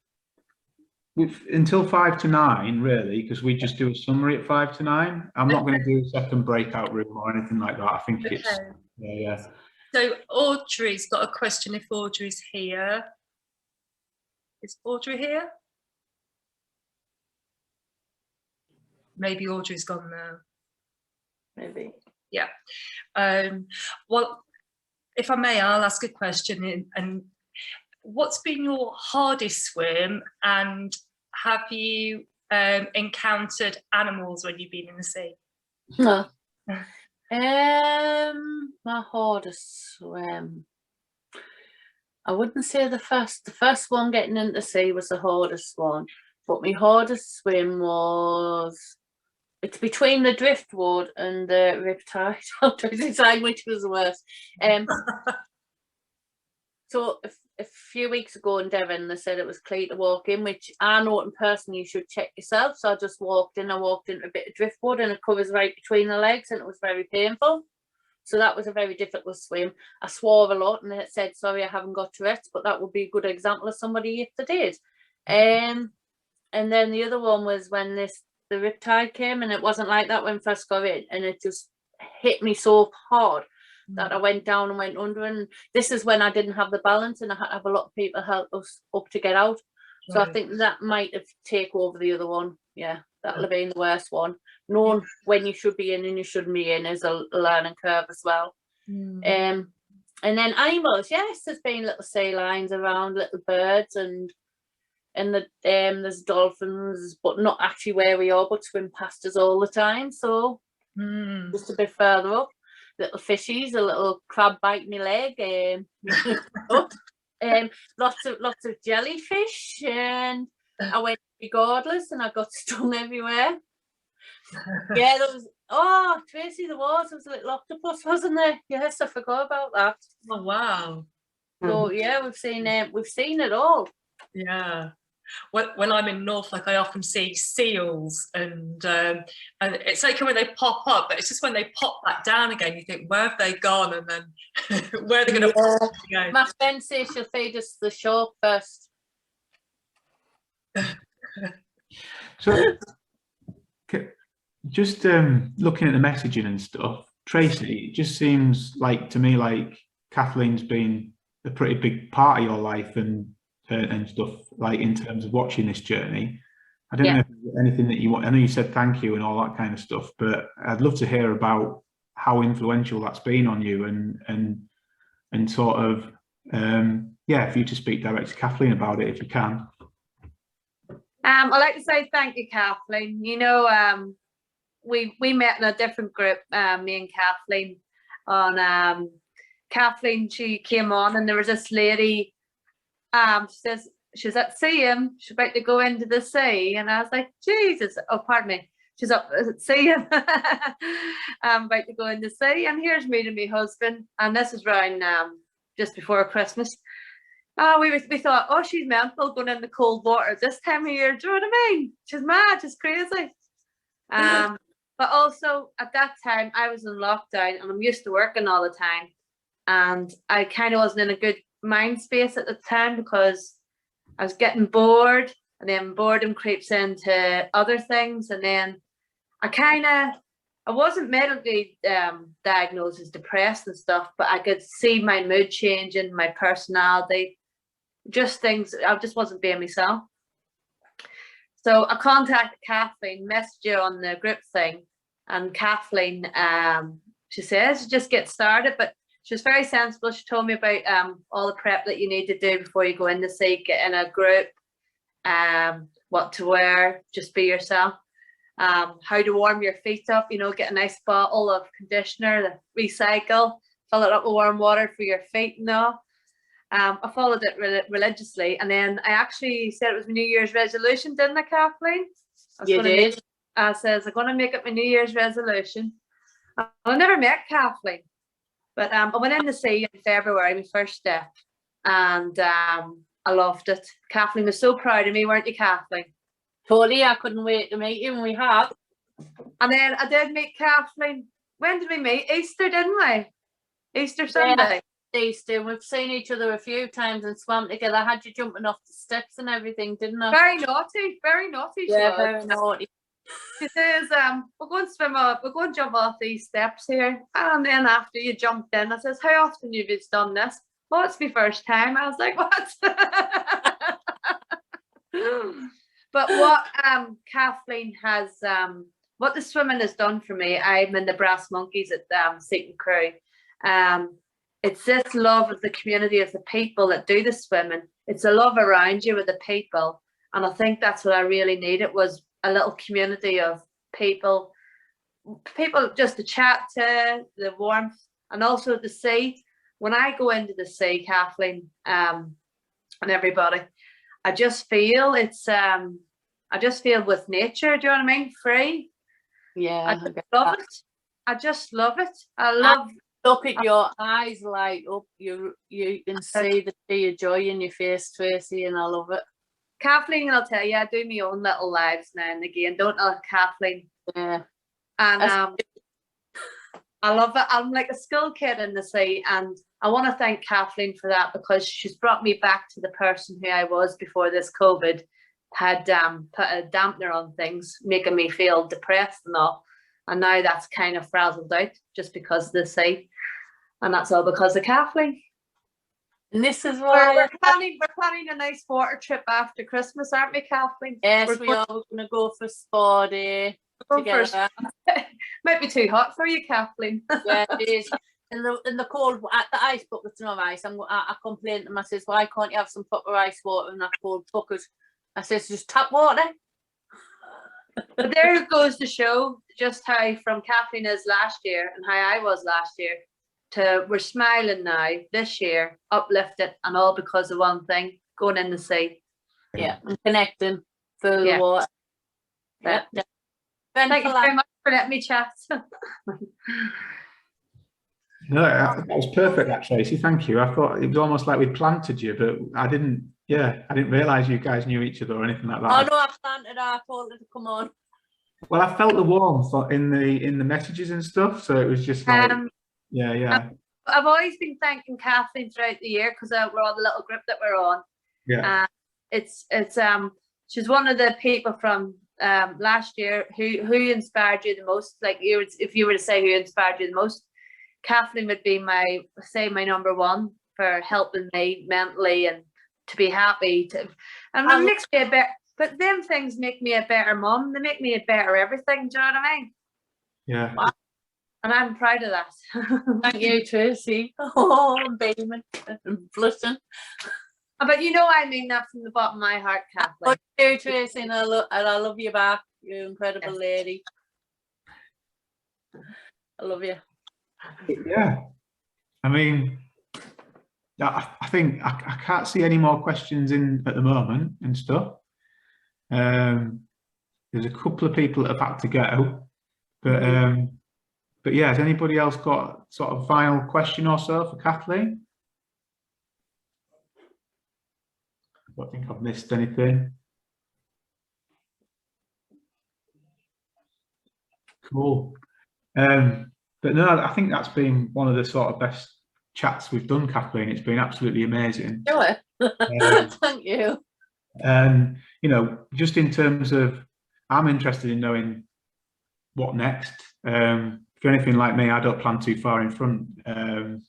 until 5 to 9, really, because we just do a summary at 5 to 9. I'm not going to do a second breakout room or anything like that. I think it's yeah. So Audrey's got a question. If Audrey's here, is Audrey here? Maybe Audrey's gone now. Maybe. Yeah. Well, if I may, I'll ask a question. And what's been your hardest swim, and have you encountered animals when you've been in the sea? No. My hardest swim. I wouldn't say the first one getting into the sea was the hardest one, but my hardest swim was, it's between the driftwood and the riptide. I'm trying to decide which was the worst. So a few weeks ago in Devon, they said it was clear to walk in, which I know in person you should check yourself. So I just walked in. I walked into a bit of driftwood, and it covers right between the legs, and it was very painful. So that was a very difficult swim. I swore a lot, and it said, sorry, I haven't got Tourette's, but that would be a good example of somebody if they did. And then the other one was when the riptide came, and it wasn't like that when I first got in, and it just hit me so hard that I went down and went under. And this is when I didn't have the balance, and I had to have a lot of people help us up to get out. So I think that might have taken over the other one. Yeah, that'll have been the worst one. Knowing when you should be in and you shouldn't be in is a learning curve as well. And then animals, yes, there's been little sea lions around, little birds, and there's dolphins, but not actually where we are, but swim past us all the time. So just a bit further up, little fishies, a little crab bite my leg, lots of jellyfish, and I went regardless, and I got stung everywhere. Yeah, there was, oh Tracy, there was a little octopus, wasn't there? Yes, I forgot about that. Oh wow. So yeah, we've seen it all. Yeah. When I'm in Norfolk, I often see seals, and it's okay when they pop up, but it's just when they pop back down again, you think, where have they gone? And then where are they going to pop again? My friend says she'll feed us the shark first. So, just looking at the messaging and stuff, Tracy, it just seems like to me like Kathleen's been a pretty big part of your life and stuff, like in terms of watching this journey. I don't know if there's anything that you want. I know you said thank you and all that kind of stuff, but I'd love to hear about how influential that's been on you, and sort of yeah, for you to speak direct to Kathleen about it if you can. I'd like to say thank you, Kathleen. You know, we met in a different group, me and Kathleen, on Kathleen, she came on, and there was this lady, she says she's at seeing, she's about to go into the sea, and I was like, Jesus, oh pardon me, she's up at sea. I'm about to go in the sea, and here's me and my husband, and this is around just before Christmas. Oh, we thought, oh, she's mental going in the cold water this time of year. Do you know what I mean? She's mad, she's crazy. But also at that time I was in lockdown, and I'm used to working all the time, and I kind of wasn't in a good mind space at the time because I was getting bored, and then boredom creeps into other things, and then I wasn't medically diagnosed as depressed and stuff, but I could see my mood changing, my personality, just things. I just wasn't being myself. So I contacted Kathleen, messaged you on the group thing, and Kathleen, she says, just get started, but she was very sensible. She told me about all the prep that you need to do before you go in the sea, get in a group, what to wear, just be yourself, how to warm your feet up, you know, get a nice bottle of conditioner, recycle, fill it up with warm water for your feet and all. I followed it religiously, and then I actually said it was my New Year's resolution, didn't I, Kathleen? You did. I says I'm going to make it my New Year's resolution. I never met Kathleen, but I went in the sea in February, my first step, and I loved it. Kathleen was so proud of me, weren't you, Kathleen? Totally, I couldn't wait to meet you, and we have. And then I did meet Kathleen. When did we meet? Easter, didn't we? Easter Sunday. Easter. We've seen each other a few times and swam together. I had you jumping off the steps and everything, didn't I? Very naughty, very naughty. Yeah, very naughty. She says, we're going to swim up, we're going to jump off these steps here. And then after you jumped in, I says, how often have you done this? Oh, it's my first time. I was like, what? But what Kathleen has, what the swimming has done for me, I'm in the Brass Monkeys at Seton Crew. It's this love of the community, of the people that do the swimming. It's a love around you with the people. And I think that's what I really needed, was a little community of people just to chat to, the warmth, and also the sea. When I go into the sea, Kathleen, and everybody, I just feel I just feel with nature, do you know what I mean? Free. Yeah. I just love it. I just love it. I love. Look at your eyes light up. You can see the sheer joy in your face, Tracy, and I love it. Kathleen, I'll tell you, I do my own little lives now and again, don't I, Kathleen? Yeah. And I love it. I'm like a school kid in the sea, and I want to thank Kathleen for that, because she's brought me back to the person who I was before this COVID had put a dampener on things, making me feel depressed and all. And now that's kind of frazzled out just because of the sea. And that's all because of Kathleen. And this is why we're planning a nice water trip after Christmas, aren't we, Kathleen? Yes, we are going to go for spa day together. Might be too hot for you, Kathleen. Yeah, it is. In the cold, at the ice bucket, no ice. I complained to him. I says, why can't you have some proper ice water in that cold bucket? I says, just tap water. But there it goes to show just how from Kathleen is last year and how I was last year to we're smiling now this year, uplifted, and all because of one thing, going in the sea. Yeah, and connecting through the water. Yeah. Thank you very much for letting me chat. No, that was perfect, that, Tracy. Thank you. I thought it was almost like we planted you, but I didn't realise you guys knew each other or anything like that. Oh no, I planted her. I told her to come on. Well, I felt the warmth in the messages and stuff, so it was just like, yeah. I've always been thanking Kathleen throughout the year, because we're on the little group that we're on. Yeah. It's she's one of the people from last year who inspired you the most. Like if you were to say who inspired you the most, Kathleen would be my number one for helping me mentally and to be happy and it makes me a better. But them things make me a better mum. They make me a better everything. Do you know what I mean? Yeah. And I'm proud of that. Thank you, Tracy. Oh, I'm beaming and blushing. But you know, I mean that from the bottom of my heart, Kathleen. Thank you, Tracy, and I love you back. You're an incredible lady. I love you. Yeah. I mean, I think I can't see any more questions in at the moment and stuff. There's a couple of people that have had to go, but yeah, has anybody else got sort of final question or so for Kathleen? I don't think I've missed anything. Cool. But no, I think that's been one of the sort of best chats we've done, Kathleen. It's been absolutely amazing. Sure. Thank you. And you know, just in terms of, I'm interested in knowing what next. If you're anything like me, I don't plan too far in front and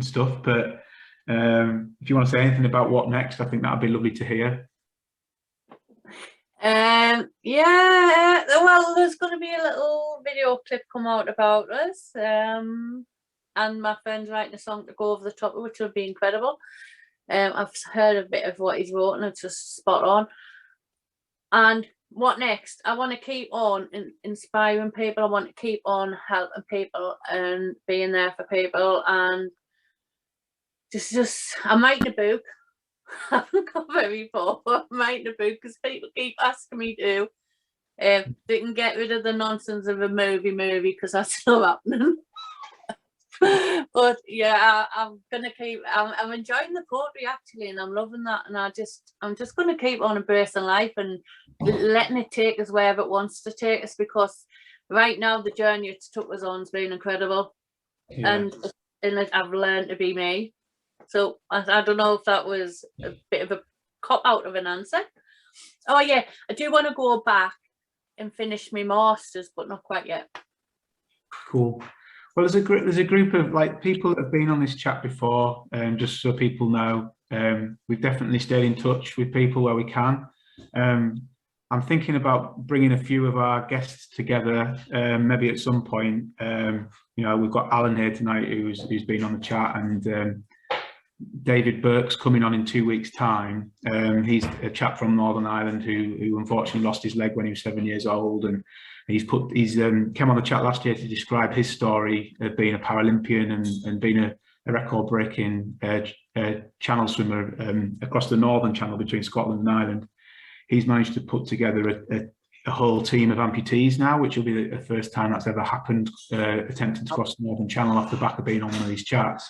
stuff. But if you want to say anything about what next, I think that'd be lovely to hear. Yeah, well, there's going to be a little video clip come out about us, and my friend's writing a song to go over the top of, which will be incredible. I've heard a bit of what he's wrote and it's just spot on. And what next? I want to keep on inspiring people. I want to keep on helping people and being there for people, and just I'm writing a book. I haven't got very far, but I'm writing a book because people keep asking me to. They can get rid of the nonsense of a movie because that's not happening. But yeah, I'm gonna keep. I'm enjoying the poetry actually, and I'm loving that. And I'm just gonna keep on embracing life and letting it take us wherever it wants to take us. Because right now the journey it's took us on has been incredible, and and I've learned to be me. So I don't know if that was a bit of a cop out of an answer. Oh yeah, I do want to go back and finish my masters, but not quite yet. Cool. Well, there's a group of like people that have been on this chat before, just so people know. We've definitely stayed in touch with people where we can. I'm thinking about bringing a few of our guests together, maybe at some point. You know, we've got Alan here tonight, who's been on the chat, and David Burke's coming on in 2 weeks' time. He's a chap from Northern Ireland who unfortunately lost his leg when he was 7 years old, and he's came on the chat last year to describe his story of being a Paralympian and being a record-breaking channel swimmer across the Northern Channel between Scotland and Ireland. He's managed to put together a whole team of amputees now, which will be the first time that's ever happened, attempting to cross the Northern Channel off the back of being on one of these chats.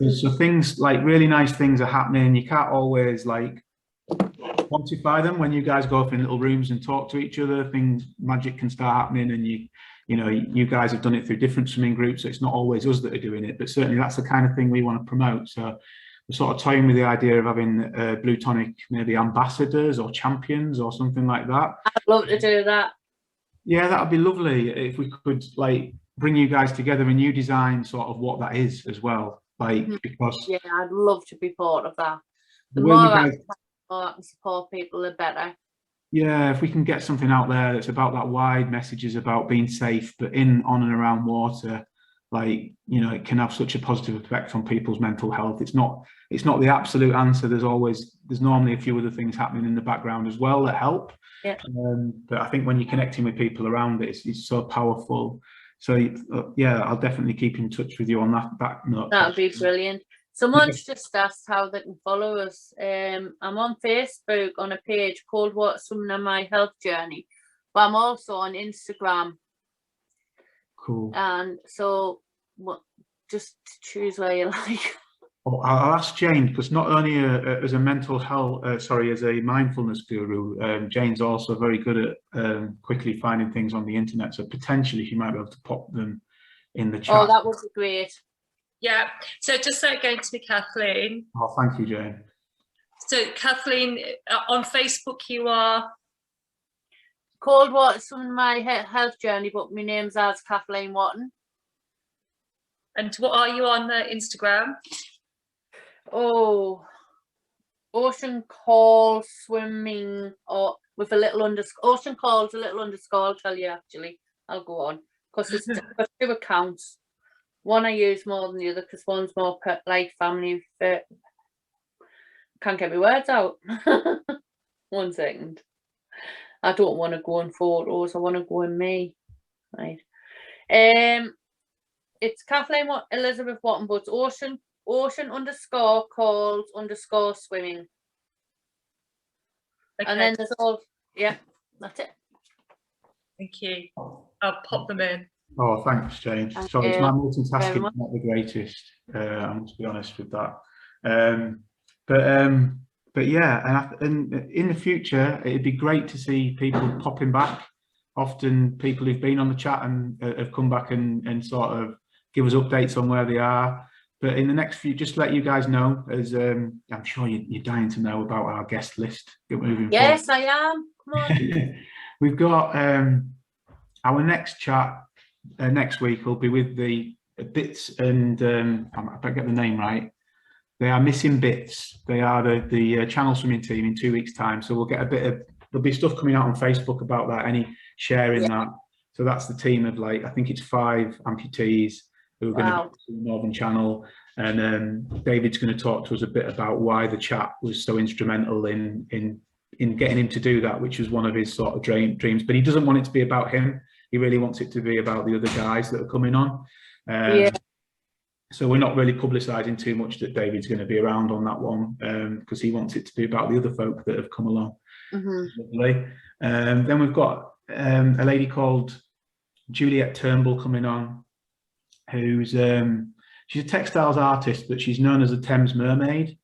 So things like really nice things are happening. You can't always like quantify them. When you guys go off in little rooms and talk to each other, magic can start happening, and you know, you guys have done it through different swimming groups, so it's not always us that are doing it, but certainly that's the kind of thing we want to promote. So we're sort of toying with the idea of having Bluetonic maybe ambassadors or champions or something like that. I'd love to do that. Yeah, that would be lovely if we could like bring you guys together and you design sort of what that is as well. Like, because yeah, I'd love to be part of that. The more I can support people, the better. Yeah, if we can get something out there that's about that wide messages about being safe, but in, on and around water, like, you know, it can have such a positive effect on people's mental health. It's not the absolute answer. There's normally a few other things happening in the background as well that help. Yeah. But I think when you're connecting with people around it, it's so powerful. So yeah, I'll definitely keep in touch with you on that note. That would be brilliant. Someone's just asked how they can follow us. I'm on Facebook on a page called What's Swimming on My Health Journey, but I'm also on Instagram. Cool. And so just choose where you like. I'll ask Jane, because not only as a mental health, as a mindfulness guru, Jane's also very good at quickly finding things on the internet. So potentially she might be able to pop them in the chat. Oh, that would be great. Yeah, so just going to be Kathleen. Oh, thank you, Jane. So Kathleen, on Facebook you are? Called What's on My Health Journey, but my name's as Kathleen Wotton. And what are you on Instagram? Oh, Ocean Call Swimming, or with a little underscore. Ocean Calls, a little underscore, I'll tell you actually. I'll go on, because it's got 2 accounts. One I use more than the other because one's more like family fit. Can't get my words out. 1 second. I don't want to go in photos. I want to go in me. Right. It's Kathleen Elizabeth Wotton, but it's ocean underscore calls underscore swimming. Okay. And then there's all, yeah, that's it. Thank you. I'll pop them in. Oh, thanks, Jane. Sorry, it's my multitasking not the greatest. I must be honest with that. But yeah, and in the future, it'd be great to see people popping back. Often people who've been on the chat and have come back and sort of give us updates on where they are. But in the next few, just let you guys know, as I'm sure you're dying to know about our guest list. Yes, I am. Come on. We've got our next chat next week will be with the Bits and I better get the name right. They are Missing Bits. They are the channel swimming team in 2 weeks' time. So we'll get a bit of, there'll be stuff coming out on Facebook about that, any sharing that. So that's the team of, like, I think it's 5 amputees who are going to go to the Northern Channel. And David's going to talk to us a bit about why the chat was so instrumental in getting him to do that, which was one of his sort of dreams. But he doesn't want it to be about him. He really wants it to be about the other guys that are coming on. So we're not really publicising too much that David's going to be around on that one, because he wants it to be about the other folk that have come along. Lovely. Then we've got a lady called Juliet Turnbull coming on, who's she's a textiles artist, but she's known as the Thames Mermaid.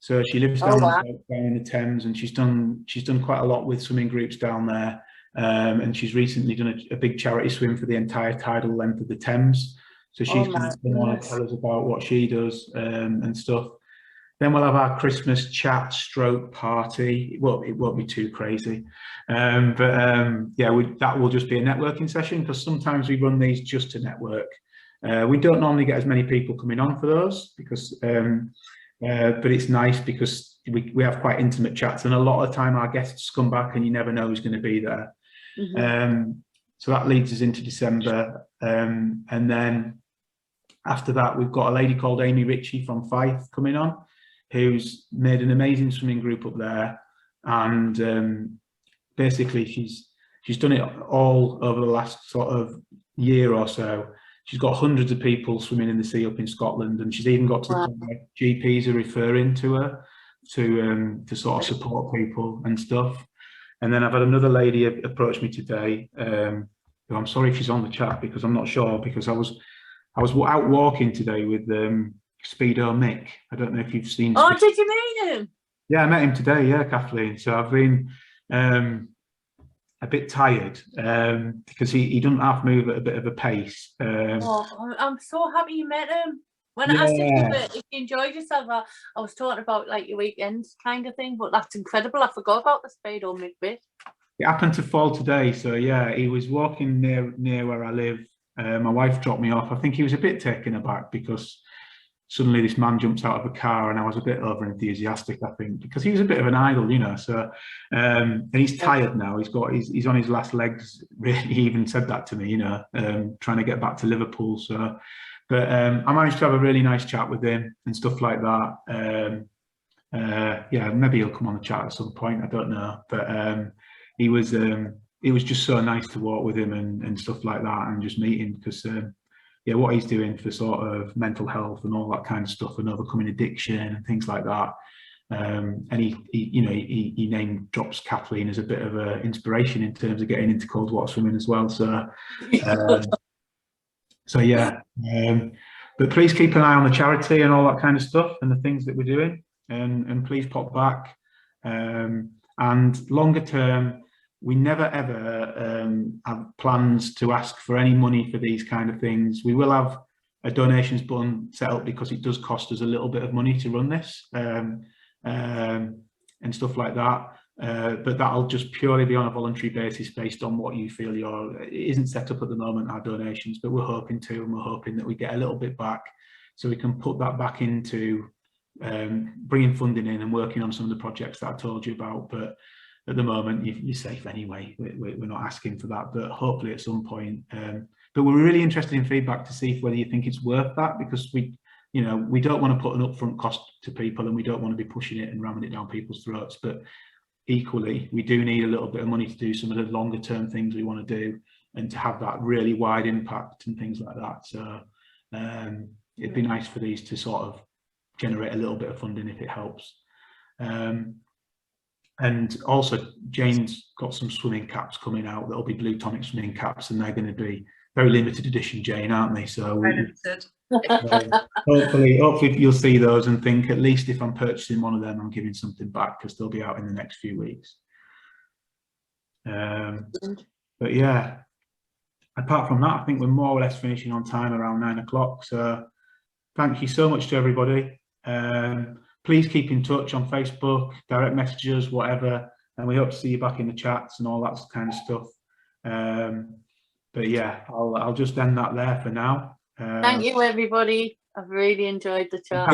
So she lives down in the Thames, and she's done quite a lot with swimming groups down there. And she's recently done a big charity swim for the entire tidal length of the Thames. So she's going to come on and tell us about what she does and stuff. Then we'll have our Christmas chat stroke party. Well, it won't be too crazy. Yeah, that will just be a networking session, because sometimes we run these just to network. We don't normally get as many people coming on for those, because, but it's nice because we have quite intimate chats, and a lot of the time our guests come back and you never know who's going to be there. So that leads us into December. And then after that, we've got a lady called Amy Ritchie from Fife coming on, who's made an amazing swimming group up there. And basically she's done it all over the last sort of year or so. She's got hundreds of people swimming in the sea up in Scotland, and she's even got to the point where GPs are referring to her to sort of support people and stuff. And then I've had another lady approach me today, who I'm sorry if she's on the chat, because I'm not sure, because I was out walking today with Speedo Mick. I don't know if you've seen. Oh, did you meet him? Yeah, I met him today. Yeah, Kathleen. So I've been a bit tired because he doesn't half move at a bit of a pace. I'm so happy you met him. When I asked if you enjoyed yourself, I was talking about like your weekends kind of thing, but that's incredible. I forgot about the Speedo Mick bit. It happened to fall today, so yeah, he was walking near where I live. My wife dropped me off. I think he was a bit taken aback because suddenly this man jumps out of a car, and I was a bit over enthusiastic, I think, because he was a bit of an idol, you know. So and he's tired now. He's on his last legs. Really, he even said that to me, you know, trying to get back to Liverpool. So, but I managed to have a really nice chat with him and stuff like that. Yeah, maybe he'll come on the chat at some point. I don't know, but it was just so nice to walk with him and stuff like that, and just meet him, because yeah, what he's doing for sort of mental health and all that kind of stuff, and overcoming addiction and things like that. And he name drops Kathleen as a bit of an inspiration in terms of getting into cold water swimming as well. So, so yeah. But please keep an eye on the charity and all that kind of stuff and the things that we're doing, and please pop back. And longer term, we never ever have plans to ask for any money for these kind of things. We will have a donations button set up, because it does cost us a little bit of money to run this and stuff like that. But that'll just purely be on a voluntary basis based on what you feel it isn't set up at the moment, our donations, but we're hoping to, and we're hoping that we get a little bit back so we can put that back into bringing funding in and working on some of the projects that I told you about. But at the moment, you're safe anyway. We're not asking for that, but hopefully at some point. But we're really interested in feedback to see whether you think it's worth that, because we don't want to put an upfront cost to people, and we don't want to be pushing it and ramming it down people's throats. But equally, we do need a little bit of money to do some of the longer term things we want to do, and to have that really wide impact and things like that. So it'd be nice for these to sort of generate a little bit of funding if it helps. And also, Jane's got some swimming caps coming out that'll be Bluetonic swimming caps, and they're going to be very limited edition, Jane, aren't they? So hopefully you'll see those and think, at least if I'm purchasing one of them, I'm giving something back, because they'll be out in the next few weeks. But yeah, apart from that, I think we're more or less finishing on time, around 9 o'clock. So thank you so much to everybody. Please keep in touch on Facebook, direct messages, whatever, and we hope to see you back in the chats and all that kind of stuff. But yeah, I'll just end that there for now. Thank you, everybody. I've really enjoyed the chat.